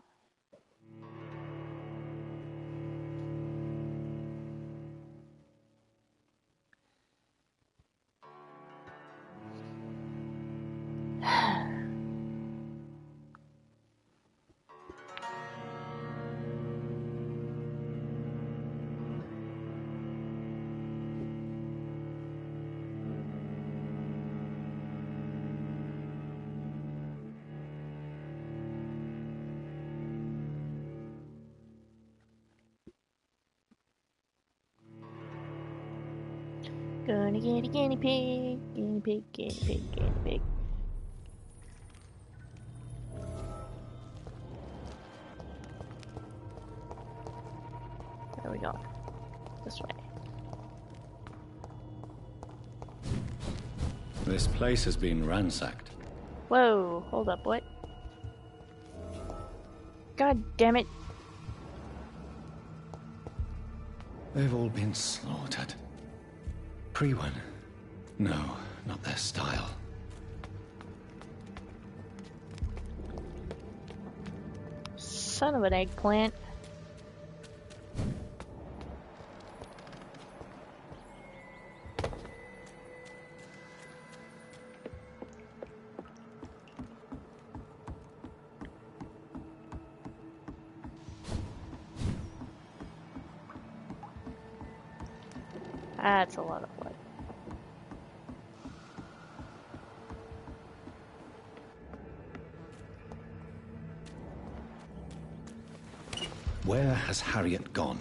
Gonna get a guinea pig, guinea pig, guinea pig, guinea pig. There we go. This way. This place has been ransacked. Whoa, hold up, what? God damn it. They've all been slaughtered. Pre-one? No, not their style. Son of an eggplant. That's a lot of blood. Where has Harriet gone?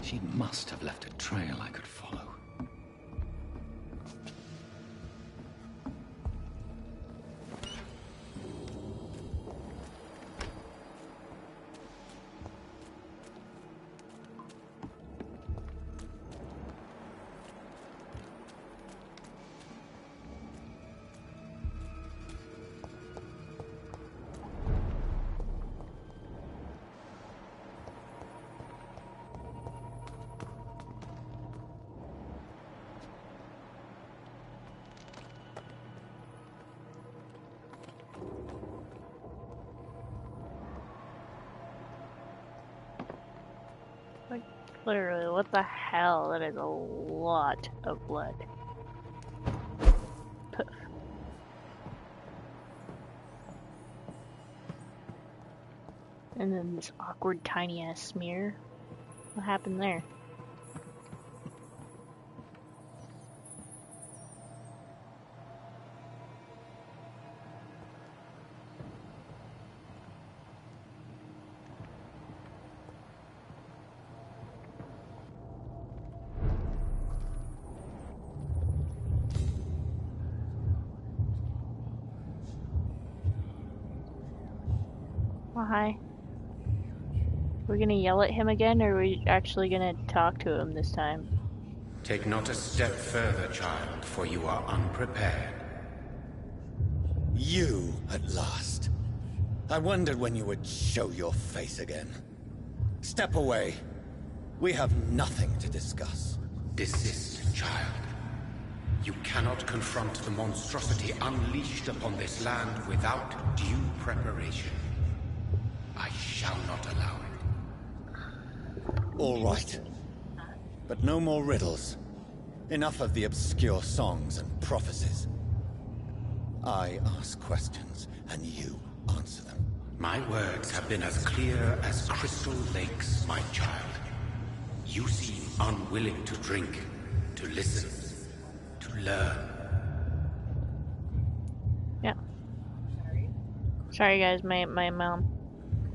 She must have left a trail I could follow. Literally, what the hell? That is a lot of blood. Poof. And then this awkward tiny ass smear. What happened there? Oh, hi. We're gonna yell at him again, or are we actually gonna talk to him this time? Take not a step further, child, for you are unprepared. You, at last. I wondered when you would show your face again. Step away. We have nothing to discuss. Desist, child. You cannot confront the monstrosity unleashed upon this land without due preparation. I shall not allow it. All right. But no more riddles. Enough of the obscure songs and prophecies. I ask questions, and you answer them. My words have been as clear as crystal lakes, my child. You seem unwilling to drink, to listen, to learn. Yeah. Sorry guys, my mom,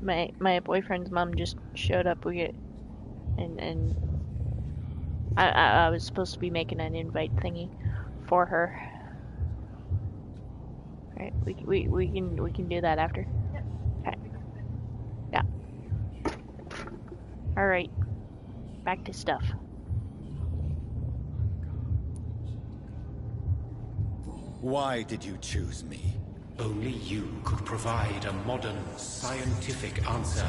my boyfriend's mom just showed up. And I was supposed to be making an invite thingy for her. All right, we can do that after. Okay. Yeah. All right. Back to stuff. Why did you choose me? Only you could provide a modern, scientific answer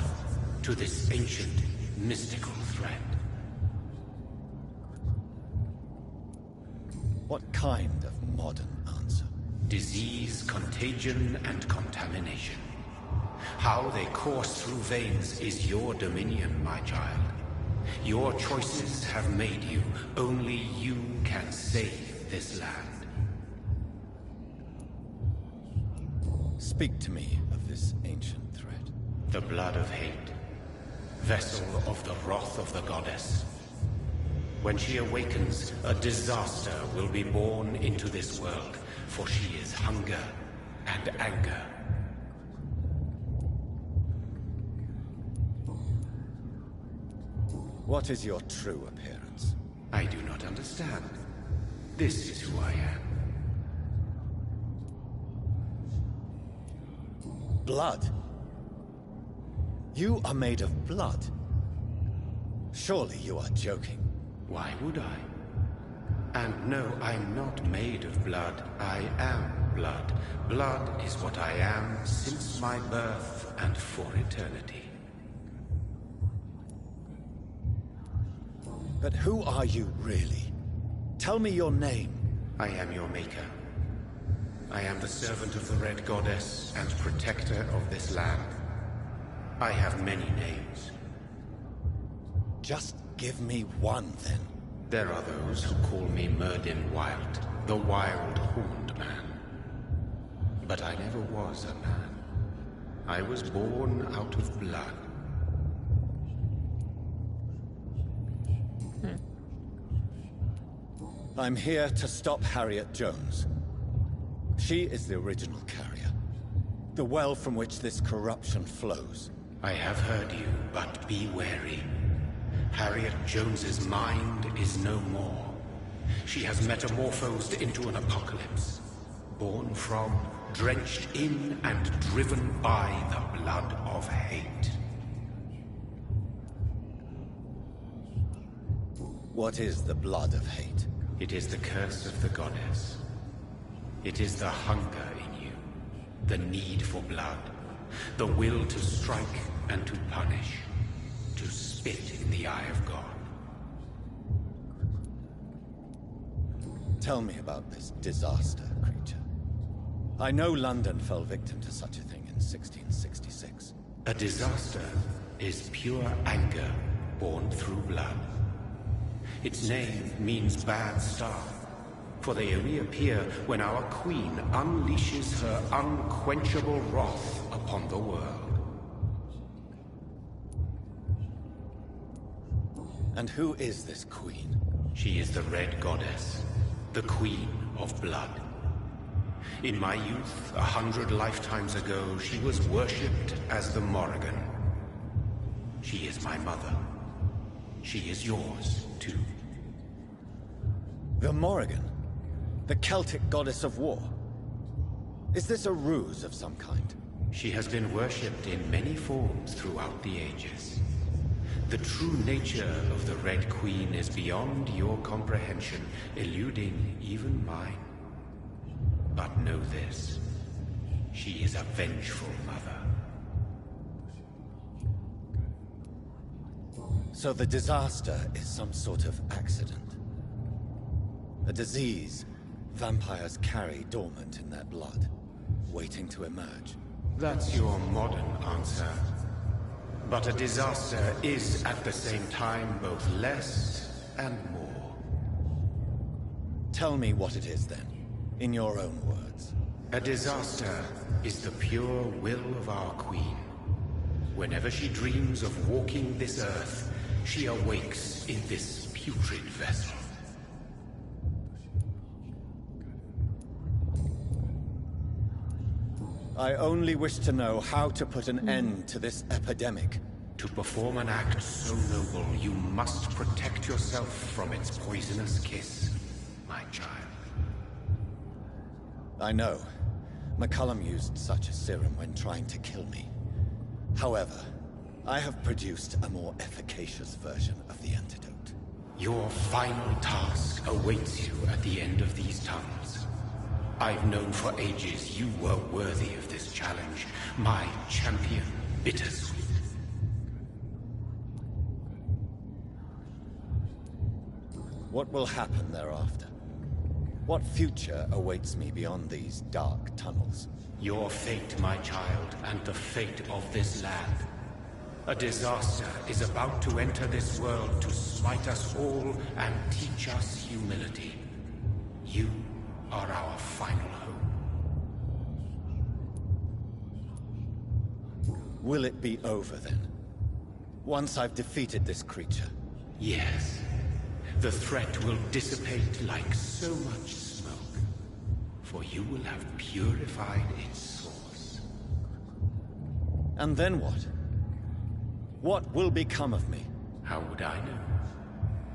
to this ancient, mystical threat. What kind of modern answer? Disease, contagion, and contamination. How they course through veins is your dominion, my child. Your choices have made you. Only you can save this land. Speak to me of this ancient threat. The blood of hate. Vessel of the wrath of the goddess. When she awakens, a disaster will be born into this world, for she is hunger and anger. What is your true appearance? I do not understand. This is who I am. Blood? You are made of blood? Surely you are joking. Why would I? And no, I'm not made of blood. I am blood. Blood is what I am since my birth and for eternity. But who are you really? Tell me your name. I am your maker. I am the servant of the Red Goddess and protector of this land. I have many names. Just give me one, then. There are those who call me Myrddin Wild, the Wild Horned Man. But I never was a man. I was born out of blood. I'm here to stop Harriet Jones. She is the original carrier. The well from which this corruption flows. I have heard you, but be wary. Harriet Jones's mind is no more. She has metamorphosed into an apocalypse. Born from, drenched in, and driven by the blood of hate. What is the blood of hate? It is the curse of the goddess. It is the hunger in you, the need for blood, the will to strike and to punish, to spit in the eye of God. Tell me about this disaster, creature. I know London fell victim to such a thing in 1666. A disaster is pure anger born through blood. Its name means bad star, for they reappear when our queen unleashes her unquenchable wrath upon the world. And who is this queen? She is the Red Goddess, the Queen of Blood. In my youth, 100 lifetimes ago, she was worshipped as the Morrigan. She is my mother. She is yours, too. The Morrigan? The Celtic goddess of war? Is this a ruse of some kind? She has been worshipped in many forms throughout the ages. The true nature of the Red Queen is beyond your comprehension, eluding even mine. But know this, she is a vengeful mother. So the disaster is some sort of accident. A disease vampires carry dormant in their blood, waiting to emerge. That's your modern answer. But a disaster is at the same time both less and more. Tell me what it is then, in your own words. A disaster is the pure will of our queen. Whenever she dreams of walking this earth, she awakes in this putrid vessel. I only wish to know how to put an end to this epidemic. To perform an act so noble, you must protect yourself from its poisonous kiss, my child. I know. McCullum used such a serum when trying to kill me. However, I have produced a more efficacious version of the antidote. Your final task awaits you at the end of these tunnels. I've known for ages you were worthy of this challenge, my champion, Bittersweet. What will happen thereafter? What future awaits me beyond these dark tunnels? Your fate, my child, and the fate of this land. A disaster is about to enter this world to smite us all and teach us humility. You are our final hope. Will it be over then? Once I've defeated this creature? Yes. The threat will dissipate like so much smoke, for you will have purified its source. And then what? What will become of me? How would I know?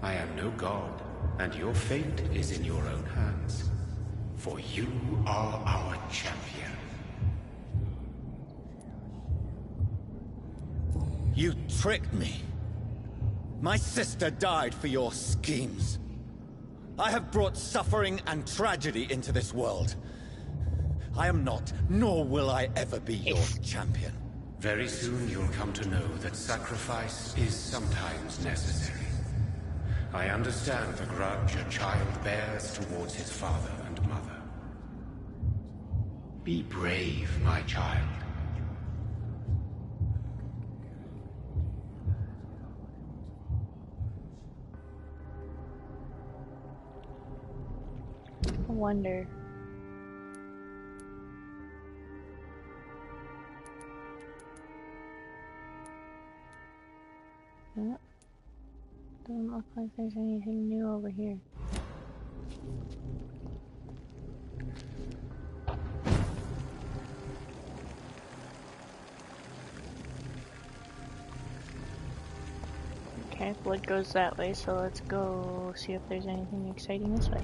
I am no god, and your fate is in your own hands. For you are our champion. You tricked me. My sister died for your schemes. I have brought suffering and tragedy into this world. I am not, nor will I ever be your champion. Very soon you'll come to know that sacrifice is sometimes necessary. I understand the grudge a child bears towards his father and mother. Be brave, my child. I wonder. Yep. Doesn't look like there's anything new over here. Okay, blood goes that way, so let's go see if there's anything exciting this way.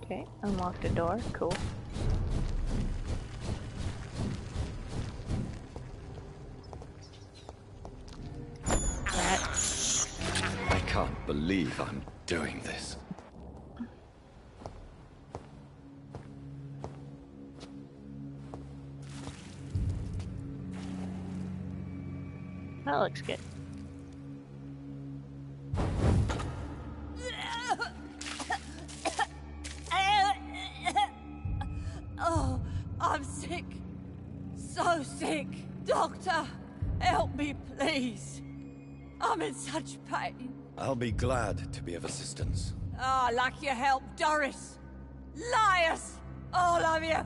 Okay, unlocked a door, cool. I can't believe I'm doing this. That looks good. Oh, I'm sick. Doctor, help me, please. I'm in such pain. I'll be glad to be of assistance. Ah, like your help, Doris. Liars, all of you.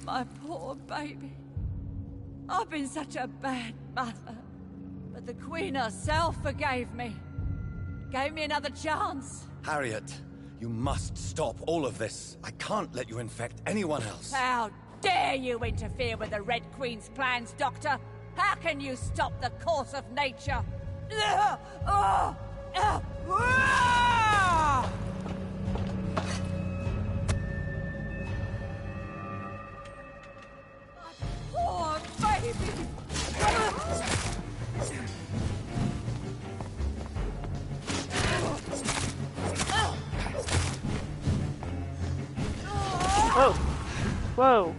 My poor baby. I've been such a bad mother. But the Queen herself forgave me. Gave me another chance. Harriet, you must stop all of this. I can't let you infect anyone else. How dare you interfere with the Red Queen's plans, Doctor? How can you stop the course of nature? Poor baby! Whoa. Whoa.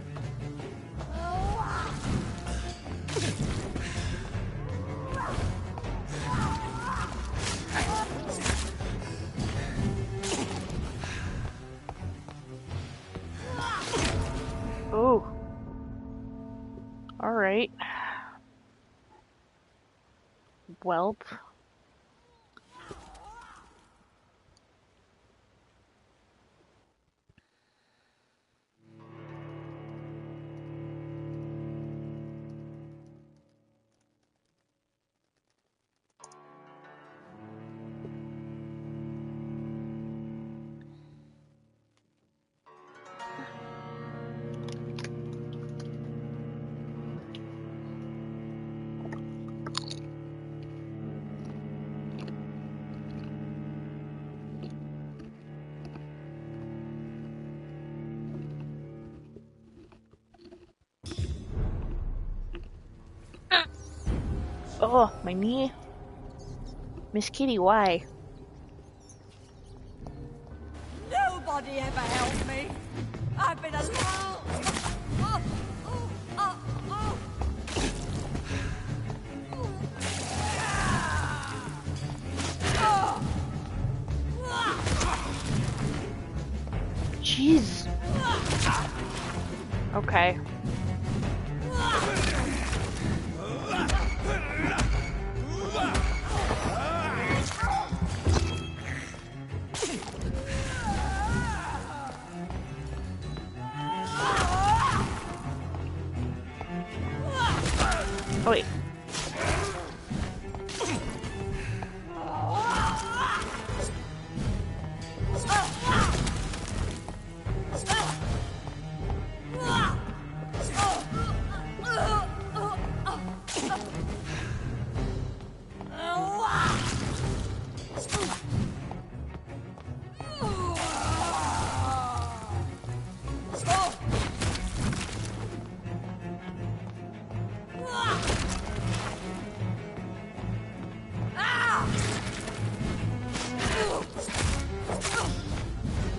Oh. All right. Welp. Oh, my knee. Miss Kitty, why? Nobody ever helped me. I've been alone. Jeez. Okay. Oh, wait.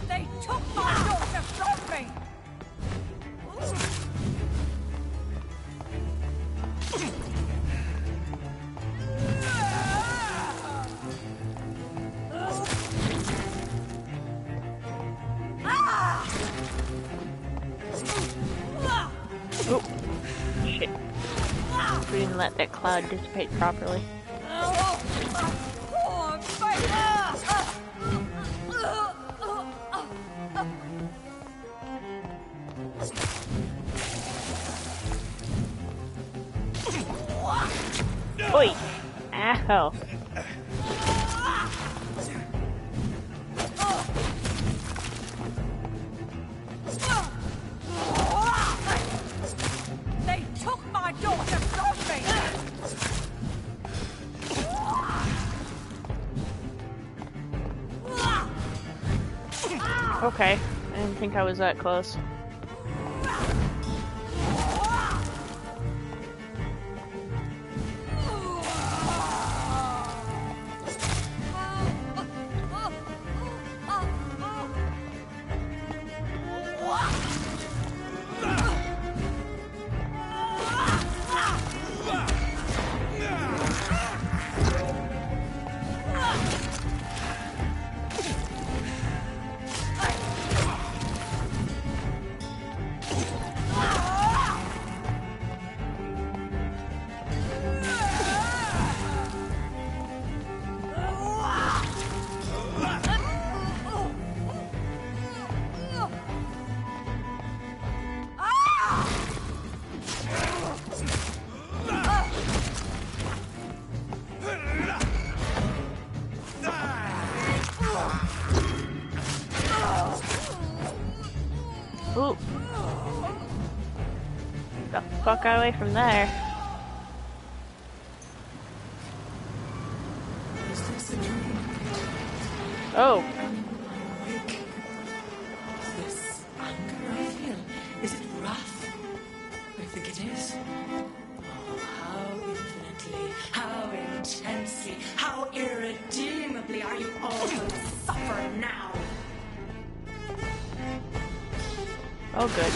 They took my daughter from me. Oh, shit. We didn't let that cloud dissipate properly. Poor baby. Oi! Ow. They took my daughter from me. Okay. I didn't think I was that close. fuck away from there. Oh. This anger I feel, is it wrath? I think it is. Oh, how infinitely, how intensely, how irredeemably are you all going to suffer now? Oh, good.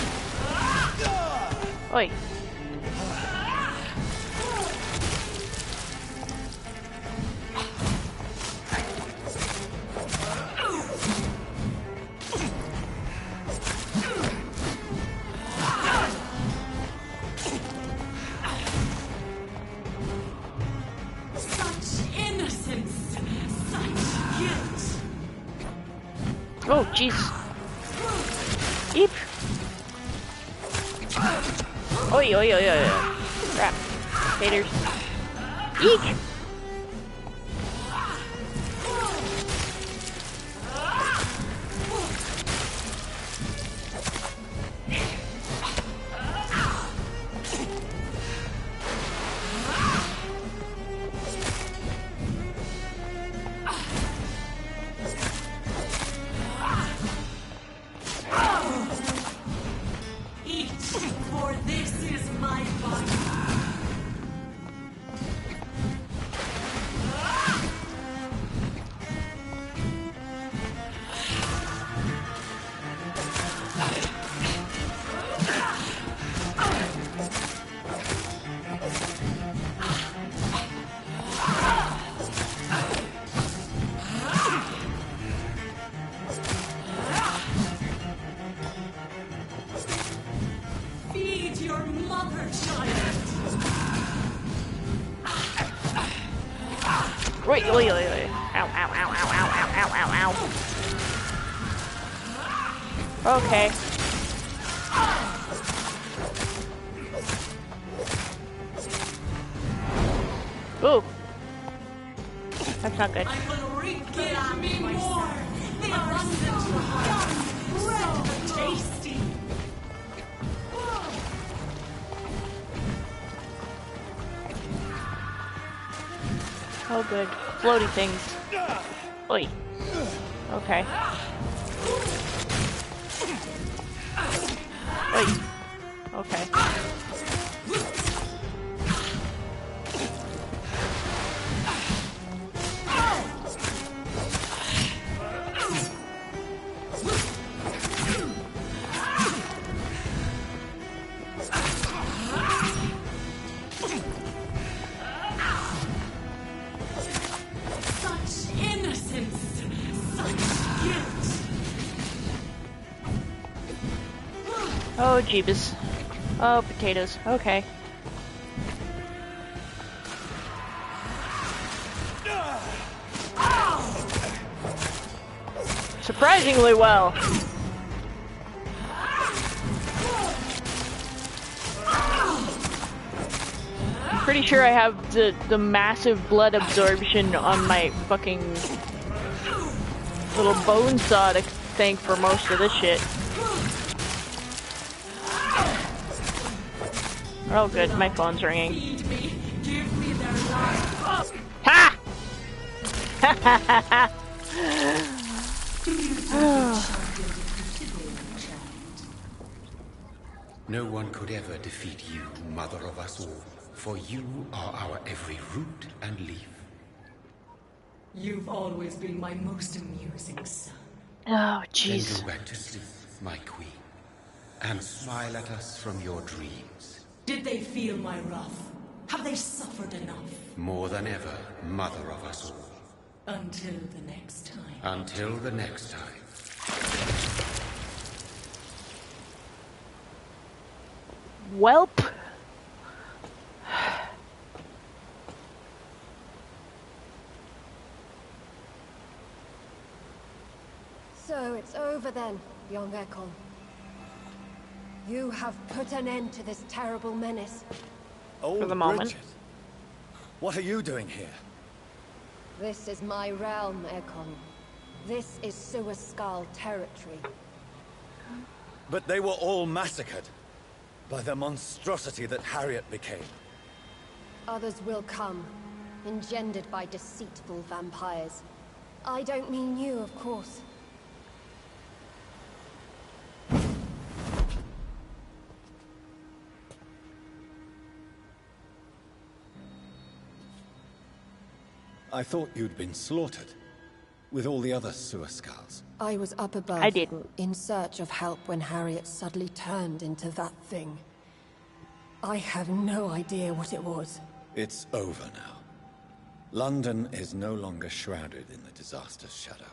Oi. Oh, jeez. Eep. Oi, oi, oi, oi. Crap. Haters. Eek! Right, oi, oi, oi. Ow, ow, ow, ow, ow, ow, ow, ow, ow. Okay. Ooh. That's not good. I will give me more. They are so tasty. Oh, good. Floaty things. Oi. Okay. Oi. Okay. Oh, jeebus. Oh, potatoes. Okay. Surprisingly well. I'm pretty sure I have the massive blood absorption on my fucking little bone saw to thank for most of this shit. Oh good, my phone's ringing. Ha! Ha ha ha ha! No one could ever defeat you, mother of us all, for you are our every root and leaf. You've always been my most amusing son. Oh, jeez. Then go back to sleep, my queen, and smile at us from your dreams. Did they feel my wrath? Have they suffered enough? More than ever, mother of us all. Until the next time. Until the next time. Welp. So it's over then, young Ekon. You have put an end to this terrible menace. Old For the moment. Bridget, what are you doing here? This is my realm, Ekon. This is Suaskal territory. But they were all massacred. by the monstrosity that Harriet became. Others will come, engendered by deceitful vampires. I don't mean you, of course. I thought you'd been slaughtered, with all the other Suascals. I was up above. I didn't. In search of help when Harriet suddenly turned into that thing. I have no idea what it was. It's over now. London is no longer shrouded in the disaster's shadow.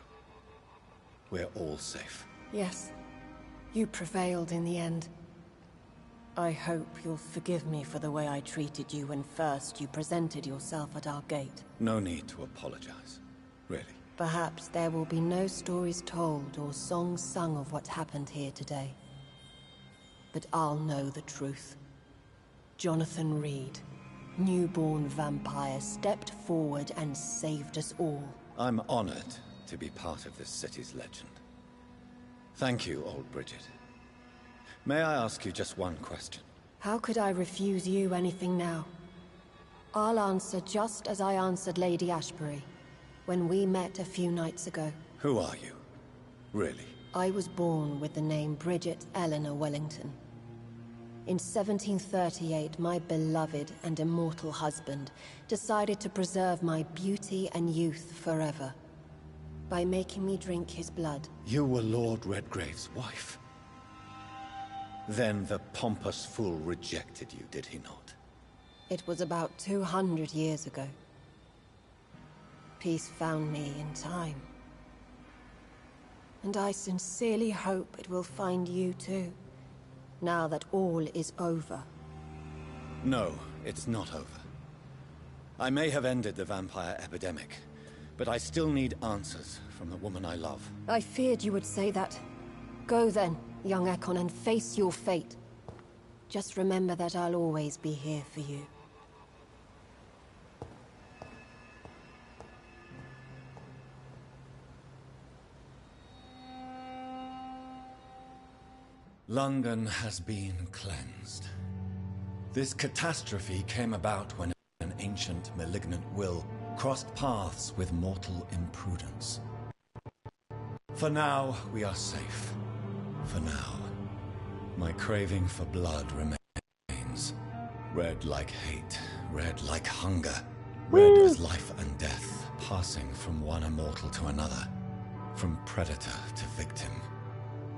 We're all safe. Yes. You prevailed in the end. I hope you'll forgive me for the way I treated you when first you presented yourself at our gate. No need to apologize. Really. Perhaps there will be no stories told or songs sung of what happened here today. But I'll know the truth. Jonathan Reed, newborn vampire, stepped forward and saved us all. I'm honored to be part of this city's legend. Thank you, old Bridget. May I ask you just one question? How could I refuse you anything now? I'll answer just as I answered Lady Ashbury when we met a few nights ago. Who are you? Really? I was born with the name Bridget Eleanor Wellington. In 1738, my beloved and immortal husband decided to preserve my beauty and youth forever by making me drink his blood. You were Lord Redgrave's wife. Then the pompous fool rejected you, did he not? It was about 200 years ago. Peace found me in time. And I sincerely hope it will find you too, now that all is over. No, it's not over. I may have ended the vampire epidemic, but I still need answers from the woman I love. I feared you would say that. Go then, young Ekon, and face your fate. Just remember that I'll always be here for you. London has been cleansed. This catastrophe came about when an ancient malignant will crossed paths with mortal imprudence. For now, we are safe. For now. My craving for blood remains. Red like hate, red like hunger. Red as life and death, passing from one immortal to another. From predator to victim.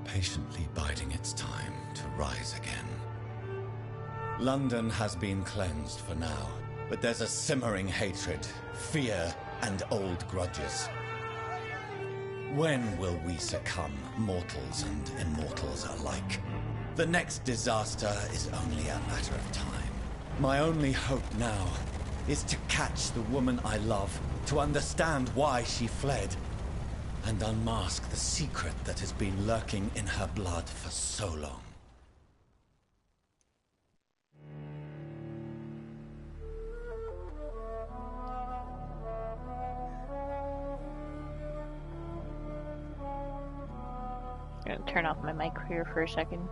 Patiently biding its time to rise again. London has been cleansed for now, but there's a simmering hatred, fear, and old grudges. When will we succumb, mortals and immortals alike? The next disaster is only a matter of time. My only hope now is to catch the woman I love, to understand why she fled, and unmask the secret that has been lurking in her blood for so long. I'm gonna turn off my mic here for a second.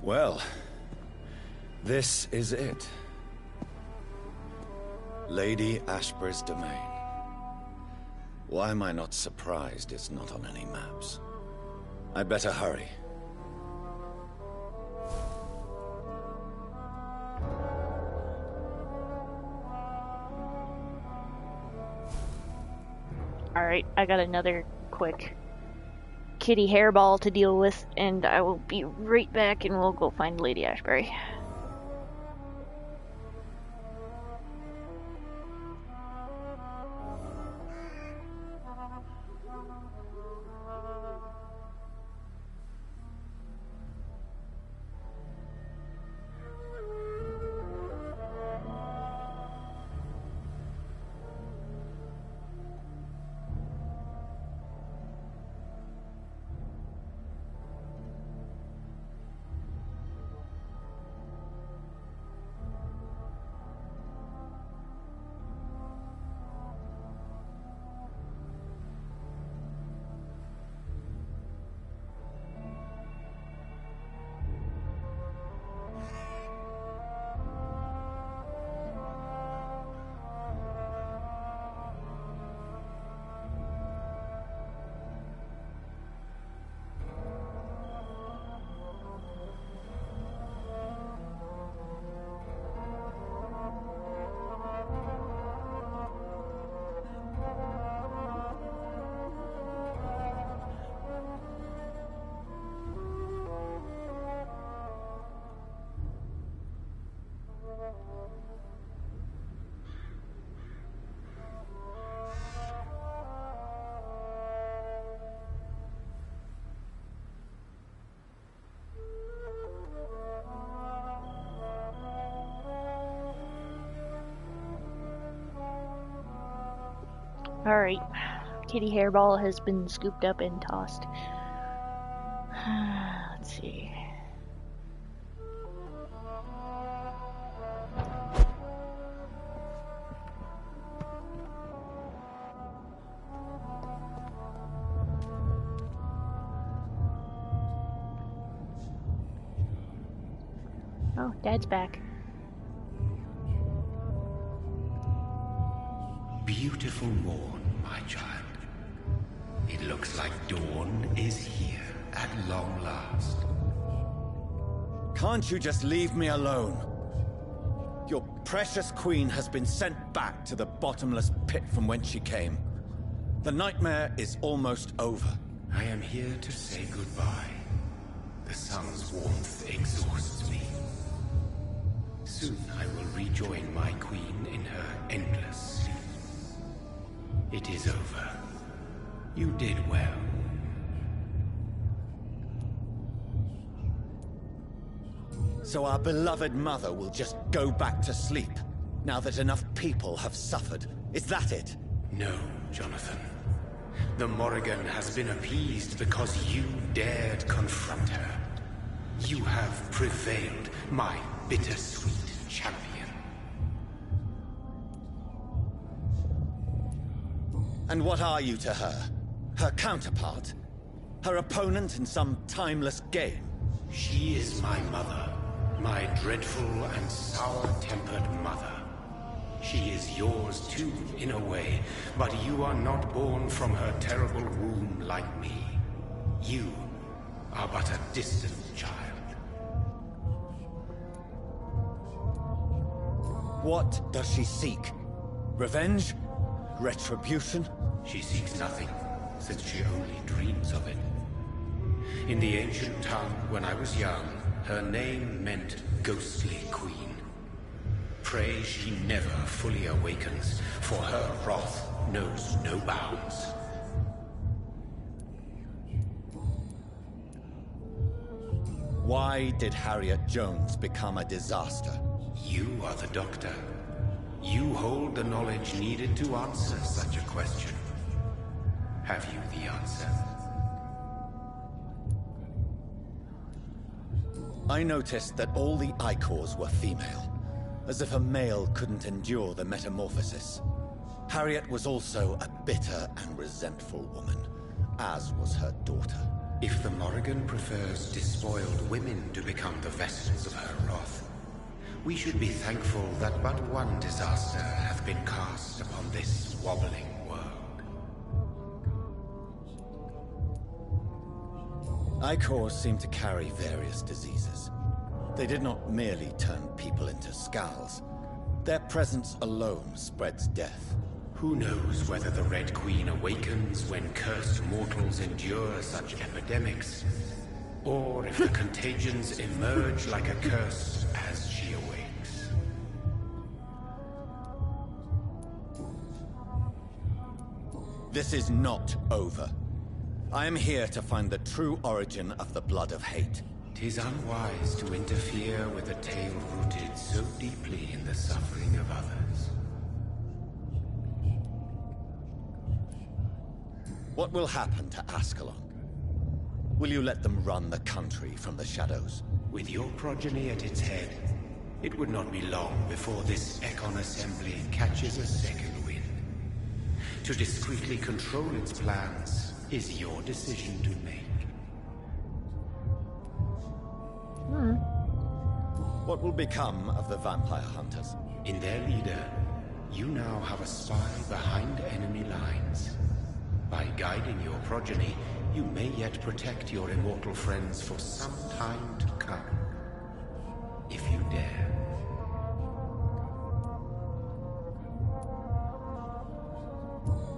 Well, this is it. Lady Ashbury's domain. Why am I not surprised it's not on any maps? I'd better hurry. Alright, I got another quick kitty hairball to deal with, and I will be right back and we'll go find Lady Ashbury. Alright. Kitty hairball has been scooped up and tossed. Let's see. Oh, Dad's back. Beautiful morn, my child. It looks like dawn is here at long last. Can't you just leave me alone? Your precious queen has been sent back to the bottomless pit from whence she came. The nightmare is almost over. I am here to say goodbye. The sun's warmth exhausts me. Soon I will rejoin my queen in her endless sleep. It is over. You did well. So our beloved mother will just go back to sleep, now that enough people have suffered. Is that it? No, Jonathan. The Morrigan has been appeased because you dared confront her. You have prevailed, my bittersweet champion. And what are you to her? Her counterpart? Her opponent in some timeless game? She is my mother. My dreadful and sour-tempered mother. She is yours too, in a way, but you are not born from her terrible womb like me. You are but a distant child. What does she seek? Revenge? Retribution? She seeks nothing, since she only dreams of it. In the ancient tongue, when I was young, her name meant Ghostly Queen. Pray she never fully awakens, for her wrath knows no bounds. Why did Harriet Jones become a disaster? You are the doctor. You hold the knowledge needed to answer such a question. Have you the answer? I noticed that all the Icors were female, as if a male couldn't endure the metamorphosis. Harriet was also a bitter and resentful woman, as was her daughter. If the Morrigan prefers despoiled women to become the vessels of her wrath, we should be thankful that but one disaster hath been cast upon this wobbling world. Icors seem to carry various diseases. They did not merely turn people into skulls. Their presence alone spreads death. Who knows whether the Red Queen awakens when cursed mortals endure such epidemics, or if the contagions emerge like a curse as she awakes. This is not over. I am here to find the true origin of the blood of hate. 'Tis unwise to interfere with a tale rooted so deeply in the suffering of others. What will happen to Ascalon? Will you let them run the country from the shadows? With your progeny at its head, it would not be long before this Ekon assembly catches a second wind. To discreetly control its plans is your decision to make. What will become of the vampire hunters? In their leader, you now have a spy behind enemy lines. By guiding your progeny, you may yet protect your immortal friends for some time to come. If you dare.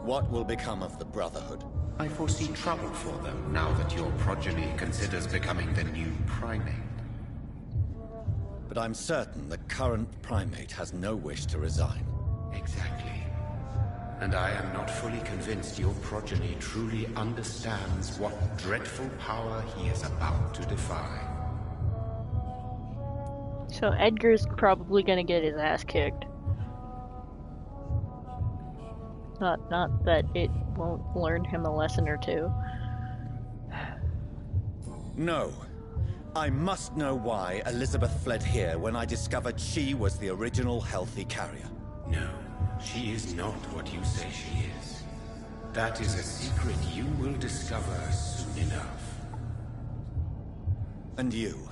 What will become of the Brotherhood? I foresee trouble for them now that your progeny considers becoming the new primate. But I'm certain the current primate has no wish to resign. Exactly. And I am not fully convinced your progeny truly understands what dreadful power he is about to defy. So Edgar's probably gonna get his ass kicked. Not that it won't learn him a lesson or two. No. I must know why Elizabeth fled here when I discovered she was the original healthy carrier. No, she is not what you say she is. That is a secret you will discover soon enough. And you?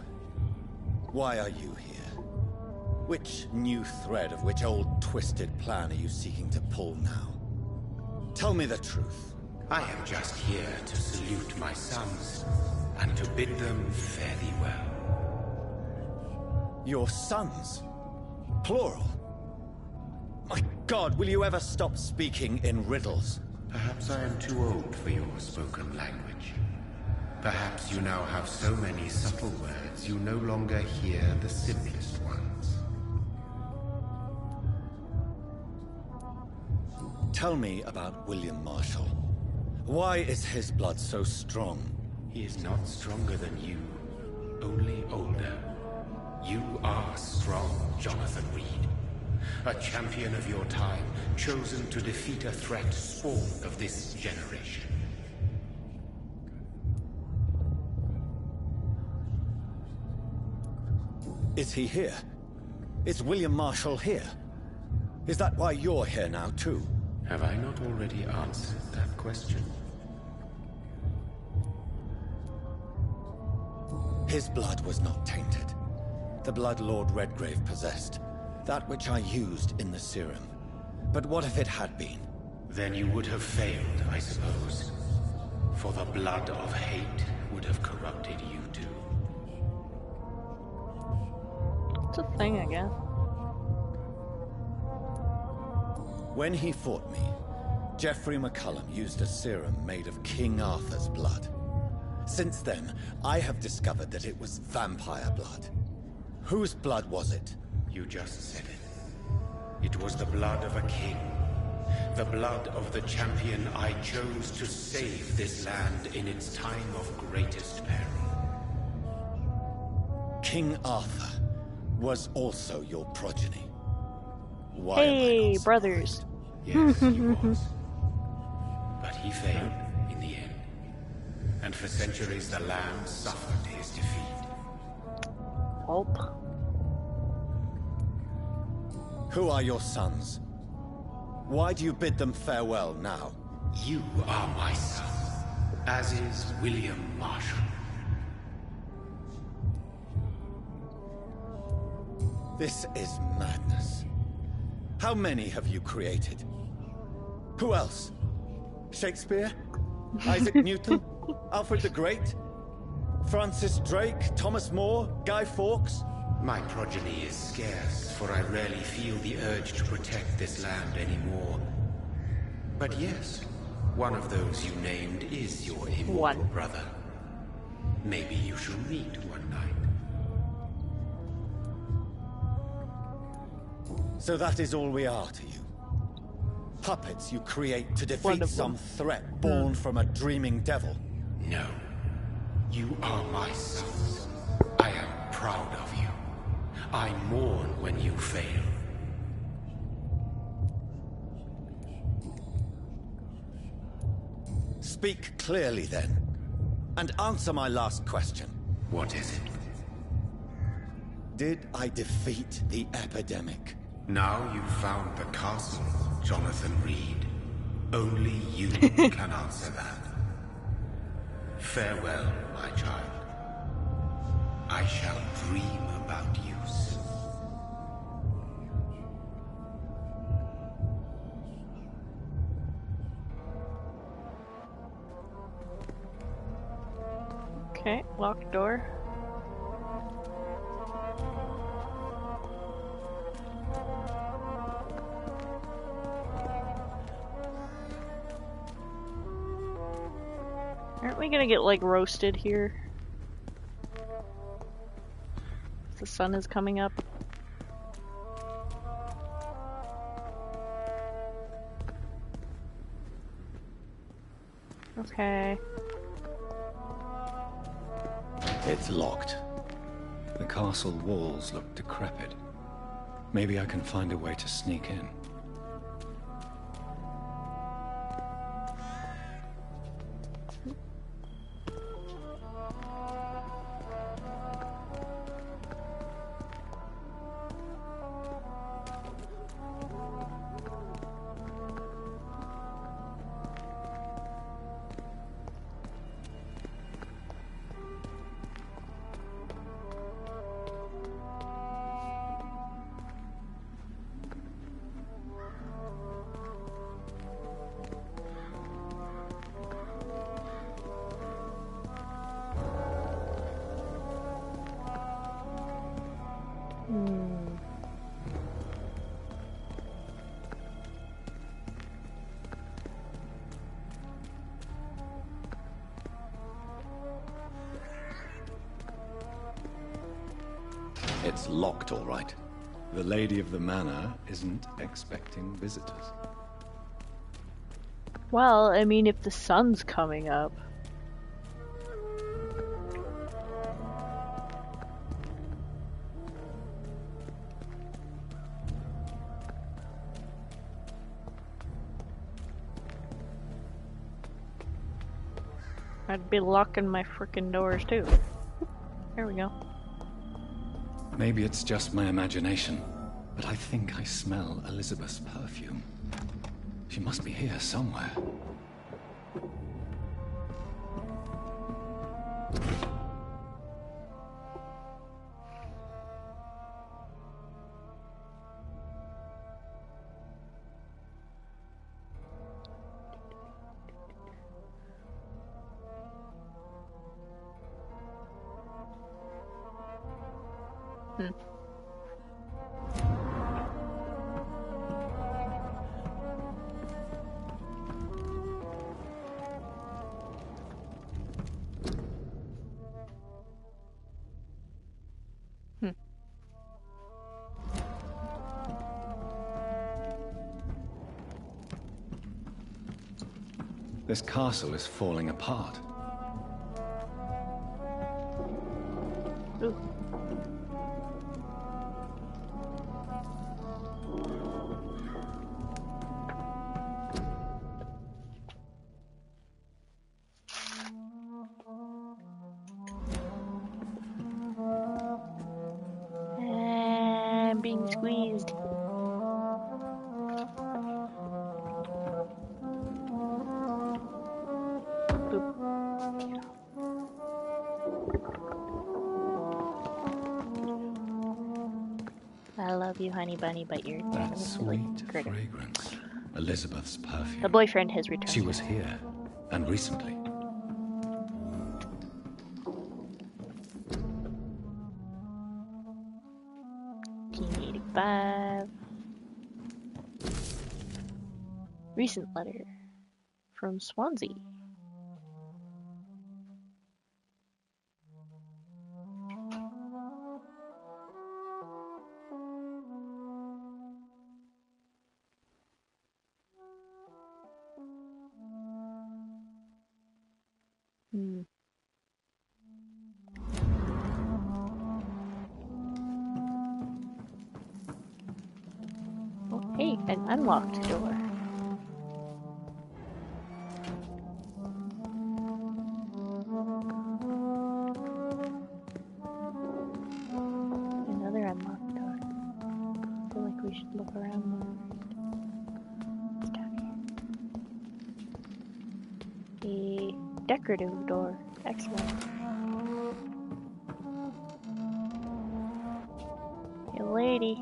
Why are you here? Which new thread of which old twisted plan are you seeking to pull now? Tell me the truth. I am just here to salute my sons, and to bid them fare thee well. Your sons? Plural? My God, will you ever stop speaking in riddles? Perhaps I am too old for your spoken language. Perhaps you now have so many subtle words you no longer hear the simplest ones. Tell me about William Marshall. Why is his blood so strong? He is not stronger than you, only older. You are strong, Jonathan Reed. A champion of your time, chosen to defeat a threat spawned of this generation. Is he here? Is William Marshall here? Is that why you're here now, too? Have I not already answered that question? His blood was not tainted. The blood Lord Redgrave possessed. That which I used in the serum. But what if it had been? Then you would have failed, I suppose. For the blood of hate would have corrupted you too. It's a thing, I guess. When he fought me, Geoffrey McCullum used a serum made of King Arthur's blood. Since then, I have discovered that it was vampire blood. Whose blood was it? You just said it. It was the blood of a king. The blood of the champion I chose to save this land in its time of greatest peril. King Arthur was also your progeny. Why hey, brothers. Yes, he was. But he failed in the end. And for centuries the land suffered his defeat. Pulp. Who are your sons? Why do you bid them farewell now? You are my son, as is William Marshall. This is madness. How many have you created? Who else? Shakespeare? Isaac Newton? Alfred the Great? Francis Drake? Thomas More? Guy Fawkes? My progeny is scarce, for I rarely feel the urge to protect this land anymore. But yes, one of those you named is your immortal brother. Maybe you shall meet one night. So that is all we are to you? Puppets you create to defeat some threat born from a dreaming devil? No. You are my sons. I am proud of you. I mourn when you fail. Speak clearly then, and answer my last question. What is it? Did I defeat the epidemic? Now you've found the castle, Jonathan Reed. Only you can answer that. Farewell, my child. I shall dream about you soon. Okay, locked door. Aren't we gonna get, like, roasted here? The sun is coming up. Okay. It's locked. The castle walls look decrepit. Maybe I can find a way to sneak in. It's locked, all right. The lady of the manor isn't expecting visitors. Well, I mean, if the sun's coming up. I'd be locking my frickin' doors too. There we go. Maybe it's just my imagination, but I think I smell Elizabeth's perfume. She must be here somewhere. This castle is falling apart. Ooh. I'm being squeezed. I love you, honey bunny, but you're That sweet fragrance. Elizabeth's perfume. The boyfriend has returned. She was here, and recently. Recent letter from Swansea. Oh, hey, an unlocked door. Another unlocked door. I feel like we should look around more. What's down here? A decorative door. Excellent. Hey, lady.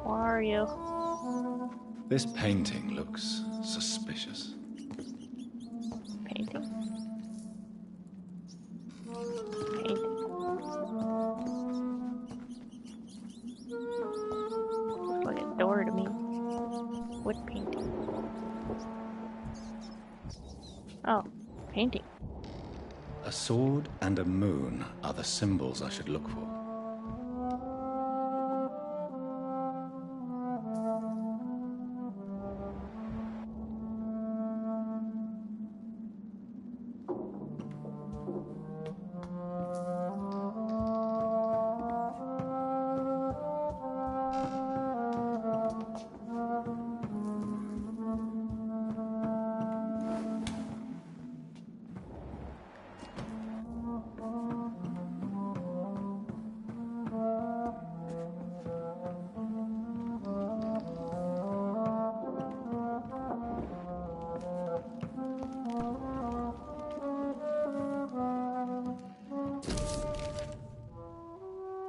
Where are you? This painting looks suspicious. Painting? Looks like a door to me. Wood painting. Oh, painting. A sword and a moon are the symbols I should look for.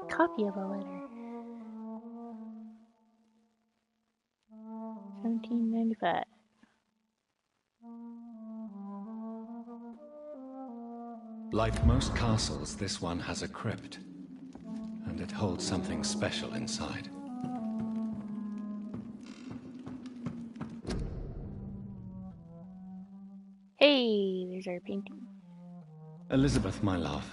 Copy of a letter. 1795. Like most castles, this one has a crypt, and it holds something special inside. Hey, there's our painting. Elizabeth, my love,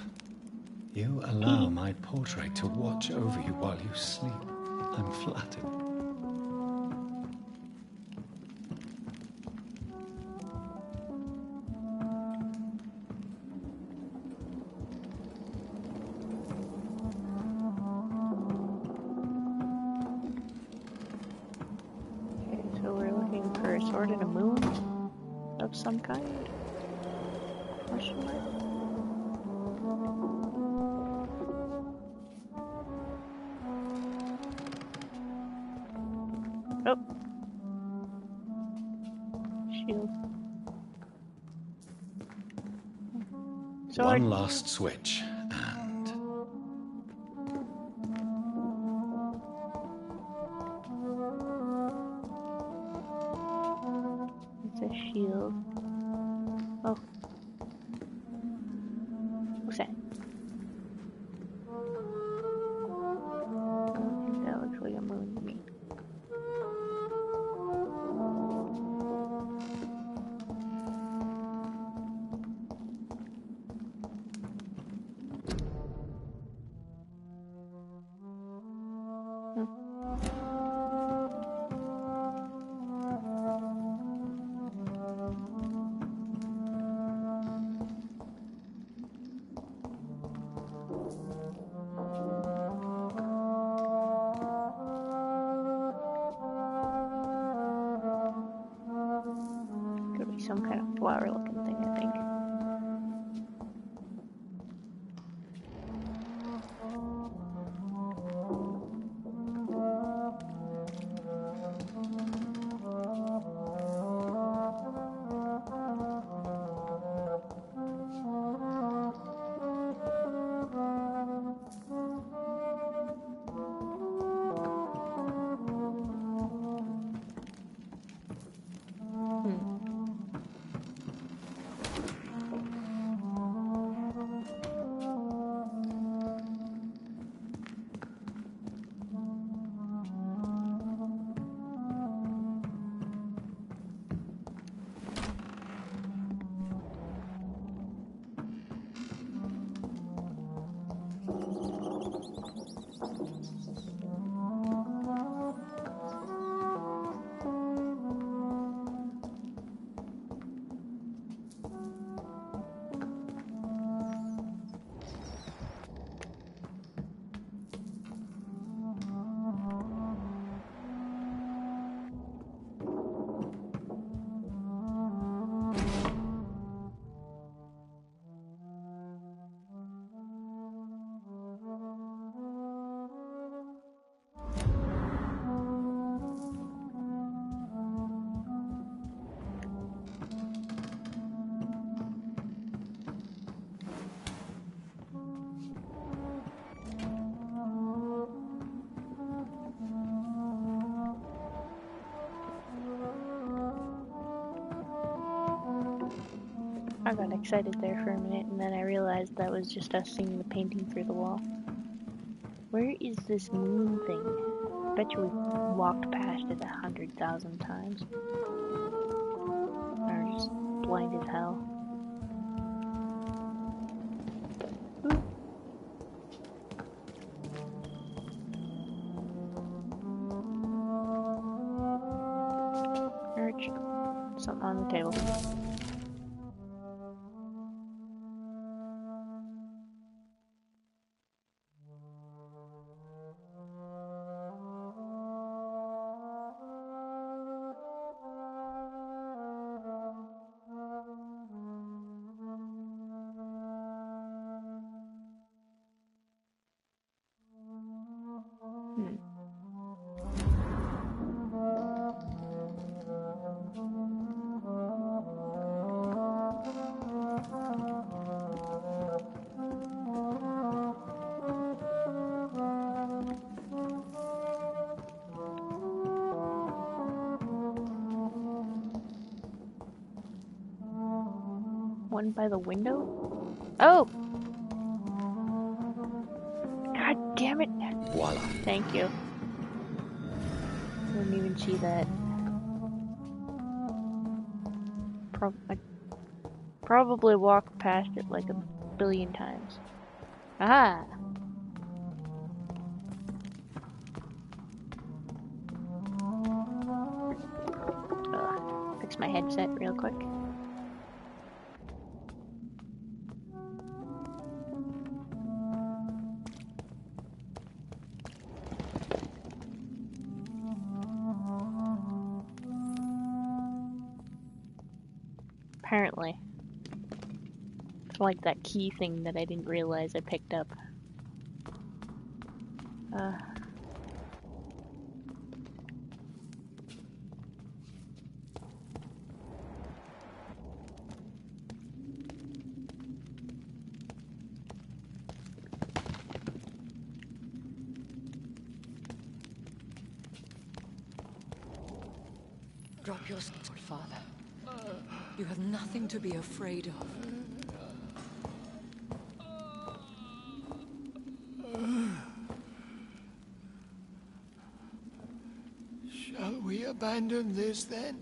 You allow my portrait to watch over you while you sleep. I'm flattered. Okay, so we're looking for a sword and a moon of some kind? Question mark? Oh. Shield. Sword. One last switch, and... It's a shield. Oh. What's that? I don't think that looks like a moon to me. Could be some kind of flower looking thing, I think. I got excited there for a minute, and then I realized that was just us seeing the painting through the wall. Where is this moon thing? Bet you we've walked past it 100,000 times. Or just blind as hell. Something on the table. One by the window? Oh! God damn it! Voila. Thank you. Didn't even see that. I probably walked past it like a billion times. Aha! Fix my headset real quick. Apparently. It's like that key thing that I didn't realize I picked up. Drop your sword, Father. You have nothing to be afraid of. Shall we abandon this then?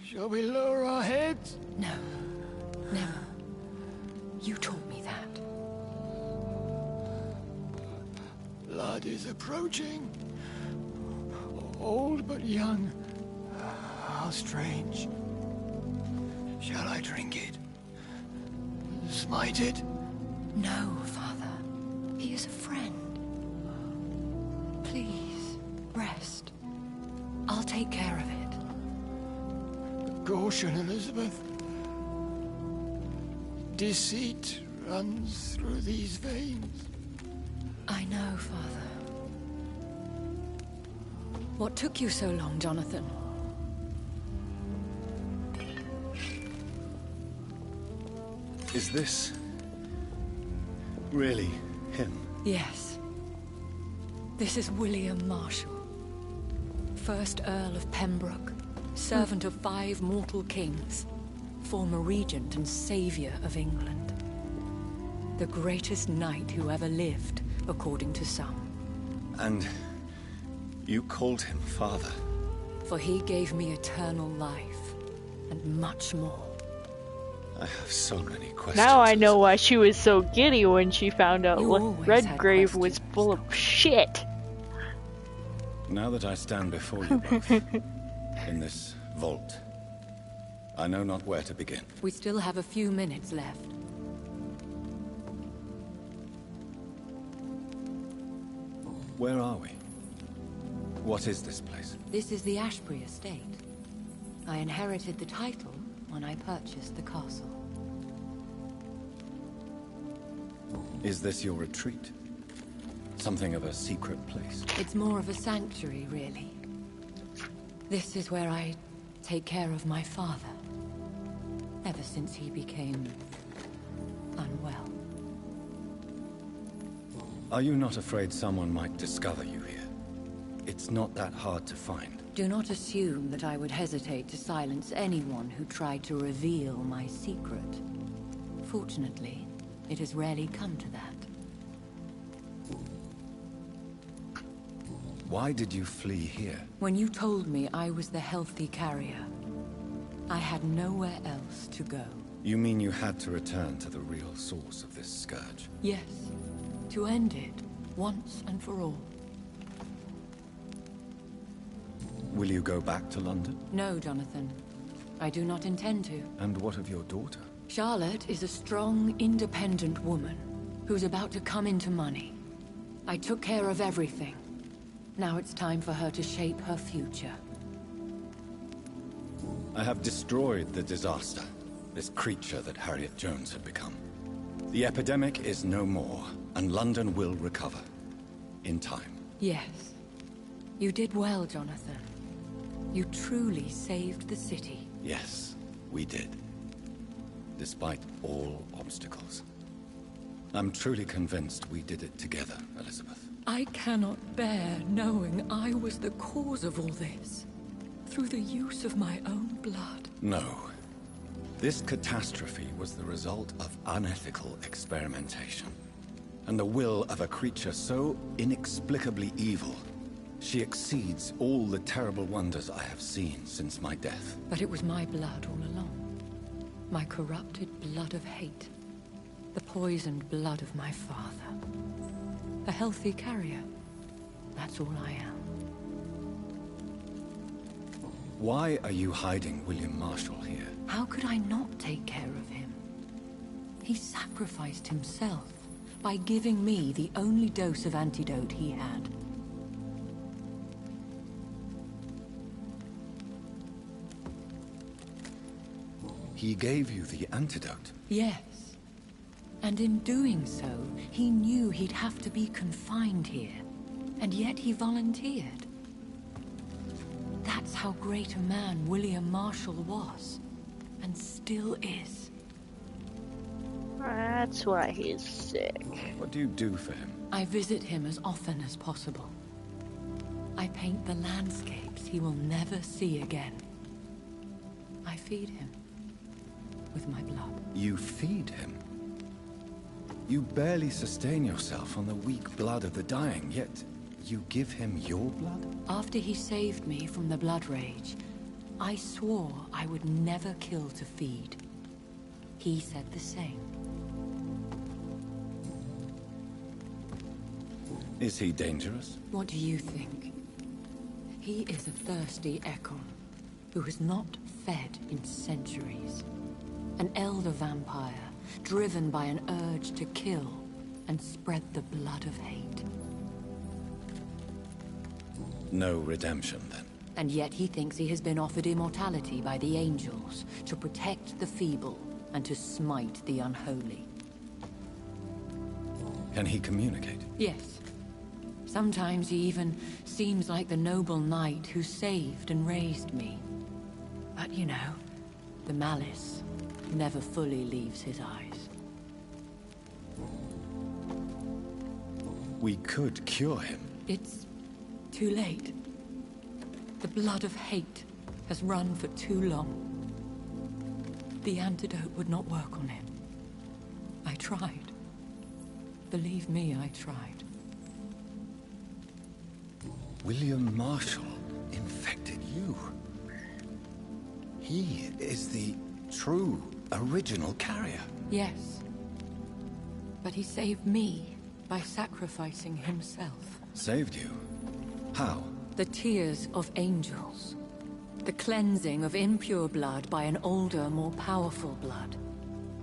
Shall we lower our heads? No. Never. You taught me that. Blood is approaching. Old but young. How strange. Shall I drink it? Smite it? No, Father. He is a friend. Please, rest. I'll take care of it. Caution, Elizabeth. Deceit runs through these veins. I know, Father. What took you so long, Jonathan? Is this really him? Yes. This is William Marshall, 1st Earl of Pembroke, servant of 5 mortal kings, former regent and savior of England. The greatest knight who ever lived, according to some. And you called him father? For he gave me eternal life, and much more. I have so many questions. Now I know why she was so giddy when she found out You always Redgrave had was full of shit. Now that I stand before you both, in this vault, I know not where to begin. We still have a few minutes left. Where are we? What is this place? This is the Ashbury estate. I inherited the title when I purchased the castle. Is this your retreat? Something of a secret place? It's more of a sanctuary, really. This is where I take care of my father. Ever since he became unwell. Are you not afraid someone might discover you here? It's not that hard to find. Do not assume that I would hesitate to silence anyone who tried to reveal my secret. Fortunately, it has rarely come to that. Why did you flee here? When you told me I was the healthy carrier, I had nowhere else to go. You mean you had to return to the real source of this scourge? Yes, to end it, once and for all. Will you go back to London? No, Jonathan. I do not intend to. And what of your daughter? Charlotte is a strong, independent woman who's about to come into money. I took care of everything. Now it's time for her to shape her future. I have destroyed the disaster, this creature that Harriet Jones had become. The epidemic is no more, and London will recover. In time. Yes. You did well, Jonathan. You truly saved the city. Yes, we did. Despite all obstacles. I'm truly convinced we did it together, Elizabeth. I cannot bear knowing I was the cause of all this. Through the use of my own blood. No. This catastrophe was the result of unethical experimentation. And the will of a creature so inexplicably evil. She exceeds all the terrible wonders I have seen since my death. But it was my blood all along. My corrupted blood of hate. The poisoned blood of my father. A healthy carrier. That's all I am. Why are you hiding William Marshall here? How could I not take care of him? He sacrificed himself by giving me the only dose of antidote he had. He gave you the antidote? Yes. And in doing so, he knew he'd have to be confined here. And yet he volunteered. That's how great a man William Marshall was. And still is. That's why he's sick. What do you do for him? I visit him as often as possible. I paint the landscapes he will never see again. I feed him with my blood. You feed him? You barely sustain yourself on the weak blood of the dying, yet you give him your blood? After he saved me from the blood rage, I swore I would never kill to feed. He said the same. Is he dangerous? What do you think? He is a thirsty Ekon, who has not fed in centuries. An elder vampire, driven by an urge to kill and spread the blood of hate. No redemption, then? And yet he thinks he has been offered immortality by the angels to protect the feeble and to smite the unholy. Can he communicate? Yes. Sometimes he even seems like the noble knight who saved and raised me. But you know, the malice never fully leaves his eyes. We could cure him. It's too late. The blood of hate has run for too long. The antidote would not work on him. I tried. Believe me, I tried. William Marshall infected you. He is the true, original carrier. Yes. But he saved me by sacrificing himself. Saved you? How? The tears of angels. The cleansing of impure blood by an older, more powerful blood.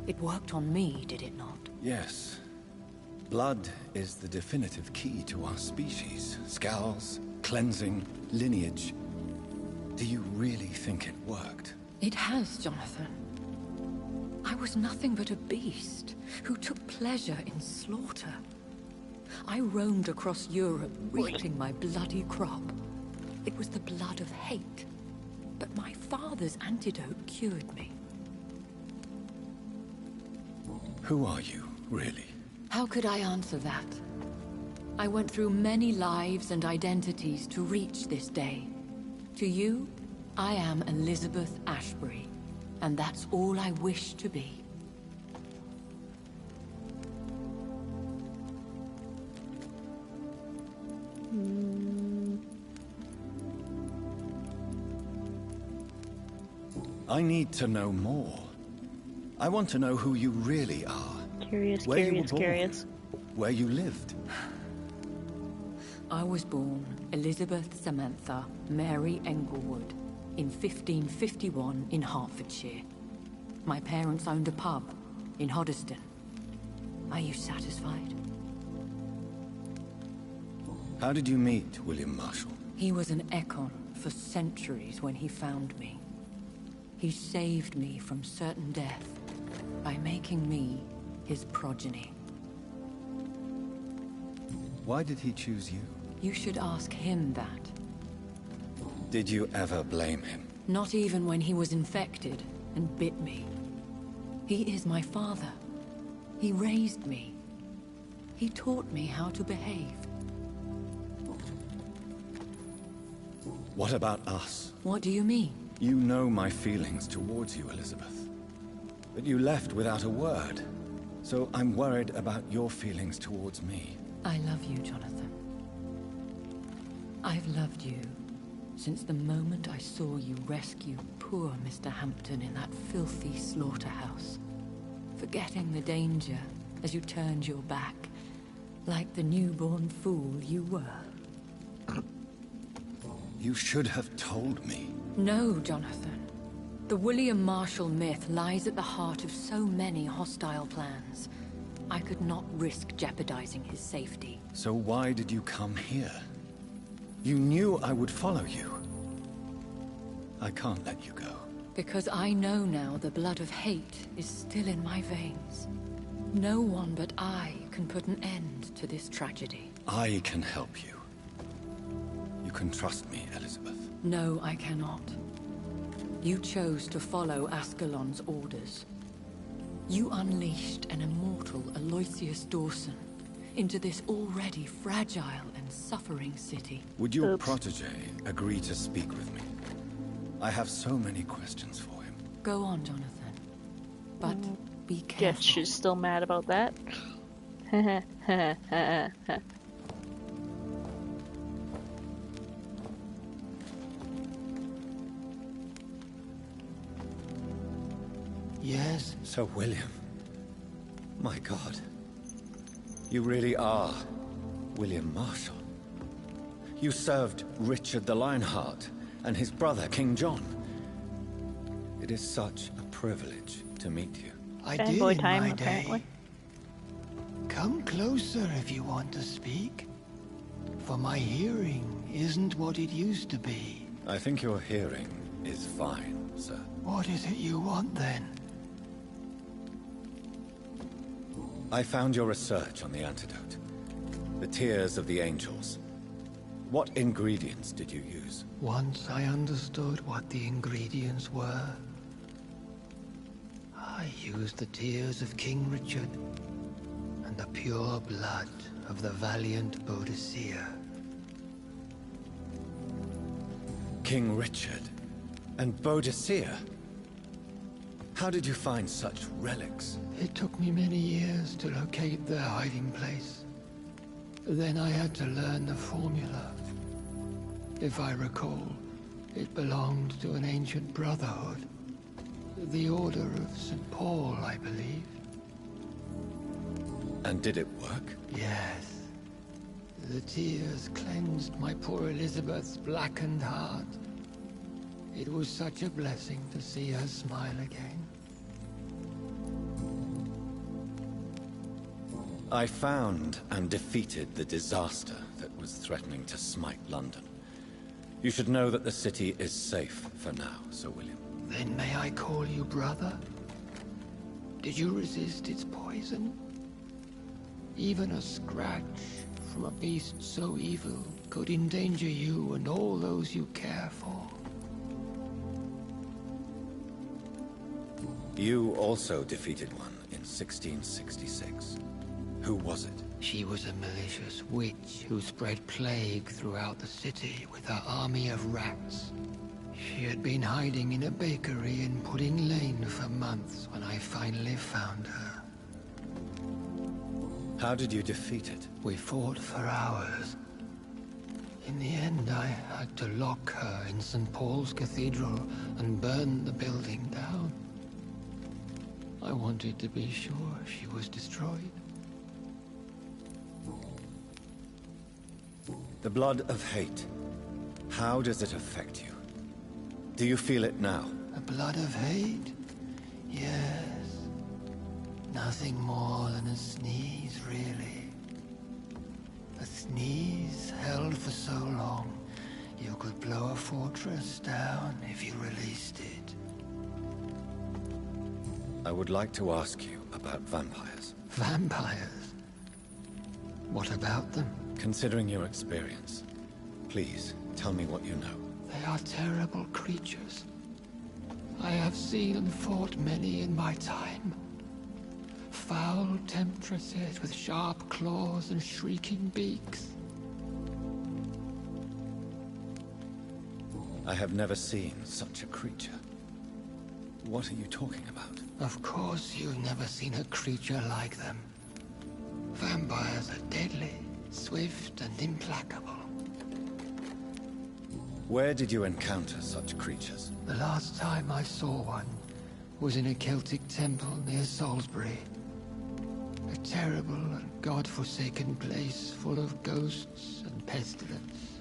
It worked on me, did it not? Yes. Blood is the definitive key to our species. Scowls, cleansing, lineage. Do you really think it worked? It has, Jonathan. I was nothing but a beast who took pleasure in slaughter. I roamed across Europe, reaping my bloody crop. It was the blood of hate. But my father's antidote cured me. Who are you, really? How could I answer that? I went through many lives and identities to reach this day. To you, I am Elizabeth Ashbury, and that's all I wish to be. I need to know more. I want to know who you really are. Curious, Where you curious, were born, curious. where you lived. I was born Elizabeth Samantha Mary Englewood in 1551 in Hertfordshire. My parents owned a pub in Hoddesdon. Are you satisfied? How did you meet William Marshall? He was an Ekon for centuries when he found me. He saved me from certain death by making me his progeny. Why did he choose you? You should ask him that. Did you ever blame him? Not even when he was infected and bit me. He is my father. He raised me. He taught me how to behave. What about us? What do you mean? You know my feelings towards you, Elizabeth. But you left without a word. So I'm worried about your feelings towards me. I love you, Jonathan. I've loved you since the moment I saw you rescue poor Mr. Hampton in that filthy slaughterhouse. Forgetting the danger as you turned your back, like the newborn fool you were. You should have told me. No, Jonathan. The William Marshall myth lies at the heart of so many hostile plans. I could not risk jeopardizing his safety. So why did you come here? You knew I would follow you. I can't let you go. Because I know now the blood of hate is still in my veins. No one but I can put an end to this tragedy. I can help you. You can trust me, Elizabeth. No, I cannot. You chose to follow Ascalon's orders. You unleashed an immortal Aloysius Dawson into this already fragile and suffering city. Would your protege agree to speak with me? I have so many questions for him. Go on, Jonathan. But be careful. Guess she's still mad about that. Yes? Sir William. My God. You really are William Marshall. You served Richard the Lionheart and his brother, King John. It is such a privilege to meet you. I did Fanboy in time, my apparently. day. Come closer if you want to speak. For my hearing isn't what it used to be. I think your hearing is fine, sir. What is it you want then? I found your research on the antidote. The tears of the angels. What ingredients did you use? Once I understood what the ingredients were, I used the tears of King Richard and the pure blood of the valiant Boadicea. King Richard and Boadicea? How did you find such relics? It took me many years to locate their hiding place. Then I had to learn the formula. If I recall, it belonged to an ancient brotherhood. The Order of St. Paul, I believe. And did it work? Yes. The tears cleansed my poor Elizabeth's blackened heart. It was such a blessing to see her smile again. I found and defeated the disaster that was threatening to smite London. You should know that the city is safe for now, Sir William. Then may I call you brother? Did you resist its poison? Even a scratch from a beast so evil could endanger you and all those you care for. You also defeated one in 1666. Who was it? She was a malicious witch who spread plague throughout the city with her army of rats. She had been hiding in a bakery in Pudding Lane for months when I finally found her. How did you defeat it? We fought for hours. In the end, I had to lock her in St. Paul's Cathedral and burn the building down. I wanted to be sure she was destroyed. The blood of hate. How does it affect you? Do you feel it now? The blood of hate? Yes. Nothing more than a sneeze, really. A sneeze held for so long, you could blow a fortress down if you released it. I would like to ask you about vampires. Vampires? What about them? Considering your experience, please tell me what you know. They are terrible creatures. I have seen and fought many in my time. Foul temptresses with sharp claws and shrieking beaks. I have never seen such a creature. What are you talking about? Of course you've never seen a creature like them. Vampires are deadly, swift and implacable. Where did you encounter such creatures? The last time I saw one was in a Celtic temple near Salisbury. A terrible and god-forsaken place full of ghosts and pestilence.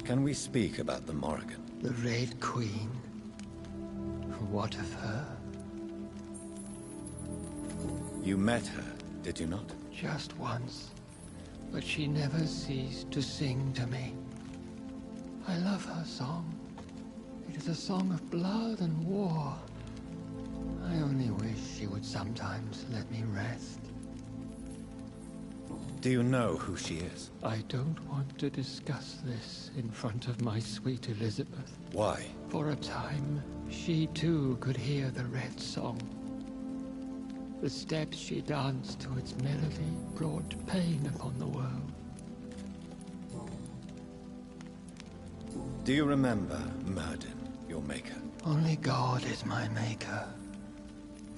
Can we speak about the Morrigan? The Red Queen? What of her? You met her, did you not? Just once, but she never ceased to sing to me. I love her song. It is a song of blood and war. I only wish she would sometimes let me rest. Do you know who she is? I don't want to discuss this in front of my sweet Elizabeth. Why? For a time, she too could hear the Red Song. The steps she danced to its melody brought pain upon the world. Do you remember Myrddin, your maker? Only God is my maker,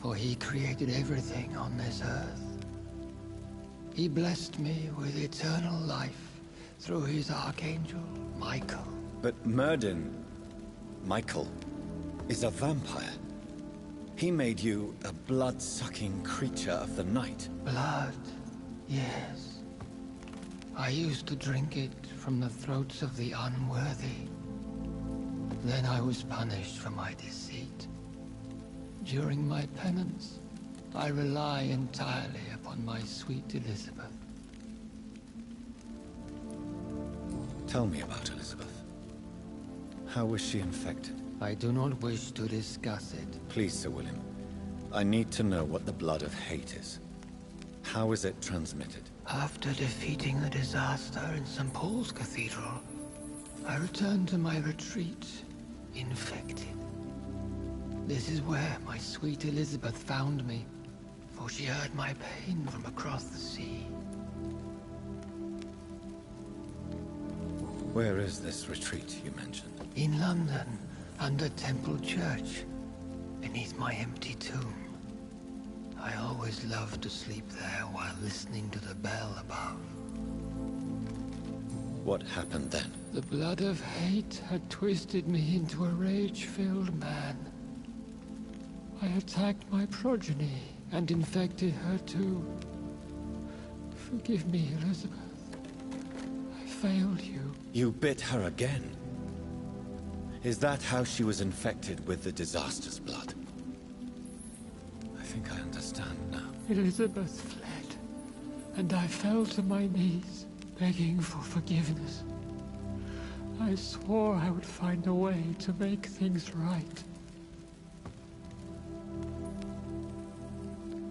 for he created everything on this earth. He blessed me with eternal life through his archangel, Michael. But Myrddin, Michael, is a vampire. He made you a blood-sucking creature of the night. Blood, yes. I used to drink it from the throats of the unworthy. Then I was punished for my deceit. During my penance, I rely entirely upon my sweet Elizabeth. Tell me about Elizabeth. How was she infected? I do not wish to discuss it. Please, Sir William. I need to know what the blood of hate is. How is it transmitted? After defeating the disaster in St. Paul's Cathedral, I returned to my retreat, infected. This is where my sweet Elizabeth found me, for she heard my pain from across the sea. Where is this retreat you mentioned? In London, under Temple Church, beneath my empty tomb. I always loved to sleep there while listening to the bell above. What happened then? The blood of hate had twisted me into a rage-filled man. I attacked my progeny and infected her too. Forgive me, Elizabeth. I failed you. You bit her again? Is that how she was infected with the disaster's blood? I think I understand now. Elizabeth fled, and I fell to my knees, begging for forgiveness. I swore I would find a way to make things right.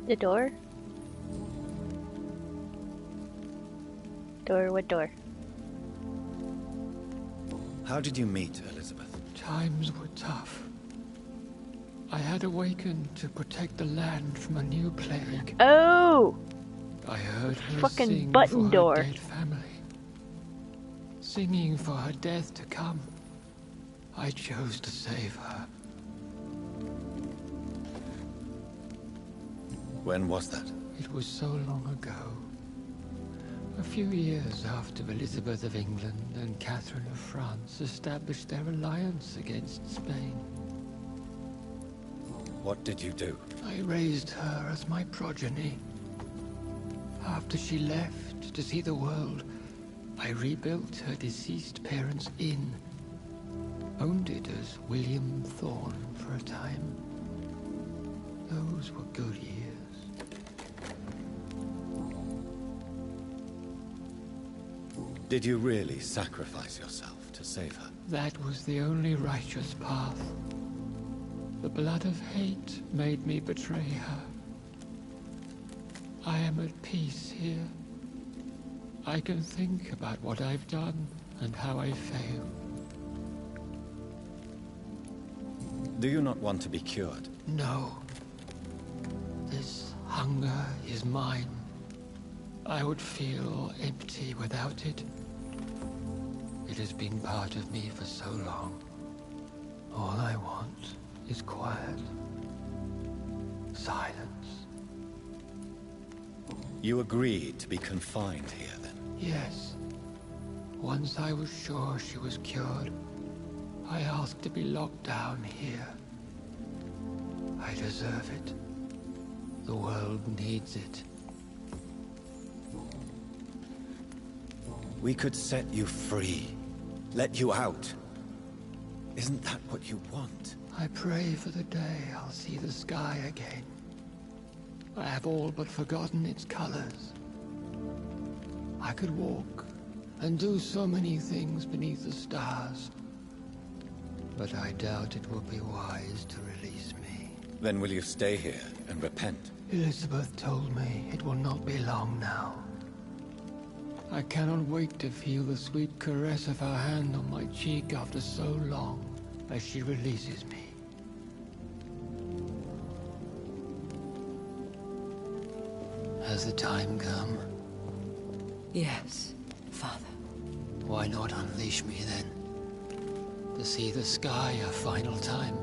The door? Door, what door? How did you meet Elizabeth? Times were tough. I had awakened to protect the land from a new plague. Oh! I heard her Fucking sing button for door. her dead family. Singing for her death to come. I chose to save her. When was that? It was so long ago. A few years after Elizabeth of England and Catherine of France established their alliance against Spain. What did you do? I raised her as my progeny. After she left to see the world, I rebuilt her deceased parents' inn. Owned it as William Thorne for a time. Those were good years. Did you really sacrifice yourself to save her? That was the only righteous path. The blood of hate made me betray her. I am at peace here. I can think about what I've done and how I failed. Do you not want to be cured? No. This hunger is mine. I would feel empty without it. It has been part of me for so long. All I want is quiet. Silence. You agreed to be confined here, then? Yes. Once I was sure she was cured, I asked to be locked down here. I deserve it. The world needs it. We could set you free. Let you out. Isn't that what you want? I pray for the day I'll see the sky again. I have all but forgotten its colors. I could walk and do so many things beneath the stars. But I doubt it will be wise to release me. Then will you stay here and repent? Elizabeth told me it will not be long now. I cannot wait to feel the sweet caress of her hand on my cheek after so long, as she releases me. Has the time come? Yes, Father. Why not unleash me then? To see the sky a final time?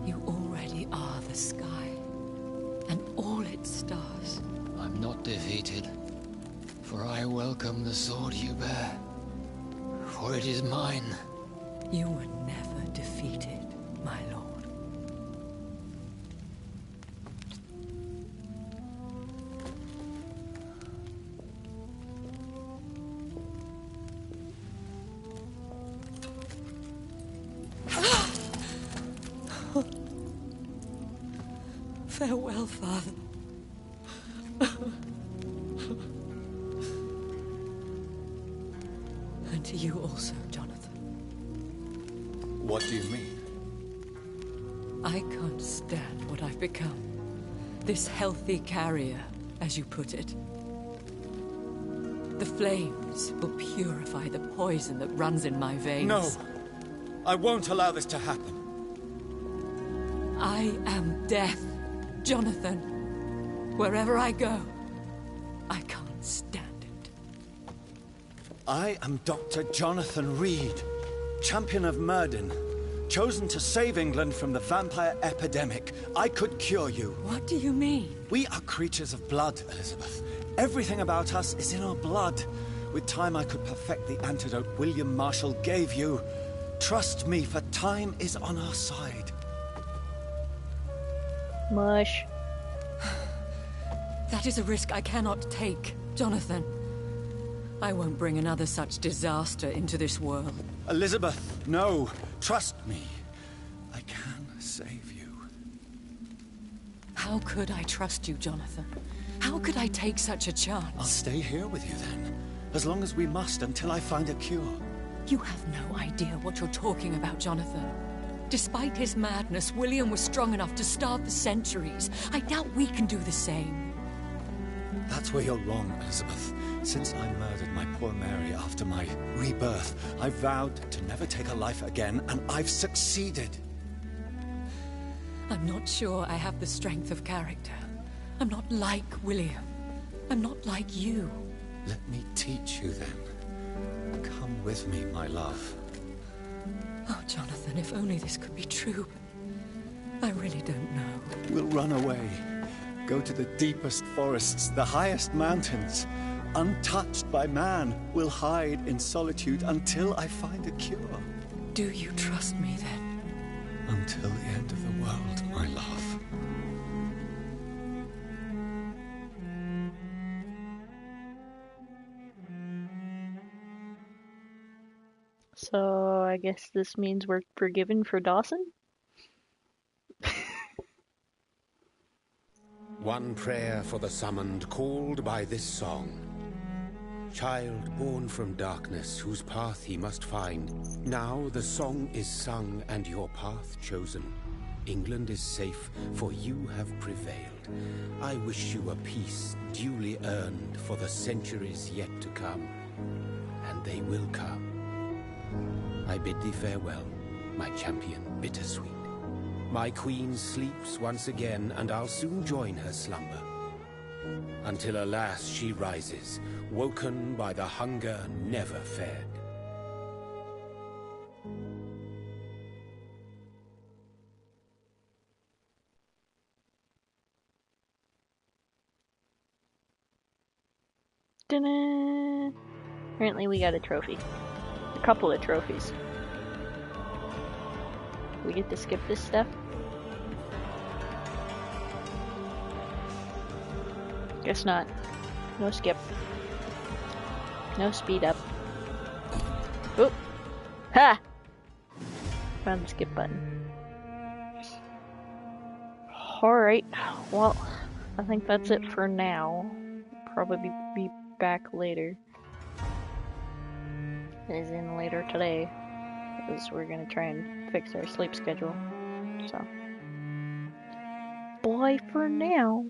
You already are the sky, and all its stars. I'm not defeated, for I welcome the sword you bear, for it is mine. You were never defeated, my lord. Farewell, Father. And to you also, Jonathan. What do you mean? I can't stand what I've become. This healthy carrier, as you put it. The flames will purify the poison that runs in my veins. No! I won't allow this to happen. I am death, Jonathan. Wherever I go, I can't stand it. I am Dr. Jonathan Reed, champion of Myrddin, chosen to save England from the vampire epidemic. I could cure you. What do you mean? We are creatures of blood, Elizabeth. Everything about us is in our blood. With time, I could perfect the antidote William Marshall gave you. Trust me, for time is on our side. Mush. That is a risk I cannot take, Jonathan. I won't bring another such disaster into this world. Elizabeth, no. Trust me. I can save you. How could I trust you, Jonathan? How could I take such a chance? I'll stay here with you then. As long as we must, until I find a cure. You have no idea what you're talking about, Jonathan. Despite his madness, William was strong enough to starve for centuries. I doubt we can do the same. That's where you're wrong, Elizabeth. Since I murdered my poor Mary after my rebirth, I vowed to never take a life again, and I've succeeded. I'm not sure I have the strength of character. I'm not like William. I'm not like you. Let me teach you then. Come with me, my love. Oh, Jonathan, if only this could be true. I really don't know. We'll run away. Go to the deepest forests, the highest mountains. Untouched by man, we'll hide in solitude until I find a cure. Do you trust me then? Until the end of the world, my love. So I guess this means we're forgiven for Dawson? One prayer for the summoned called by this song. Child born from darkness, whose path he must find. Now the song is sung and your path chosen. England is safe, for you have prevailed. I wish you a peace duly earned for the centuries yet to come. And they will come. I bid thee farewell, my champion bittersweet. My queen sleeps once again, and I'll soon join her slumber. Until alas she rises, woken by the hunger never fed. Ta-da! Apparently we got a trophy. A couple of trophies. We get to skip this stuff? Guess not. No skip. No speed up. Oop! Ha! Found the skip button. Alright, well, I think that's it for now. Probably be back later. As in later today. Because we're gonna try and fix our sleep schedule. So. Bye for now.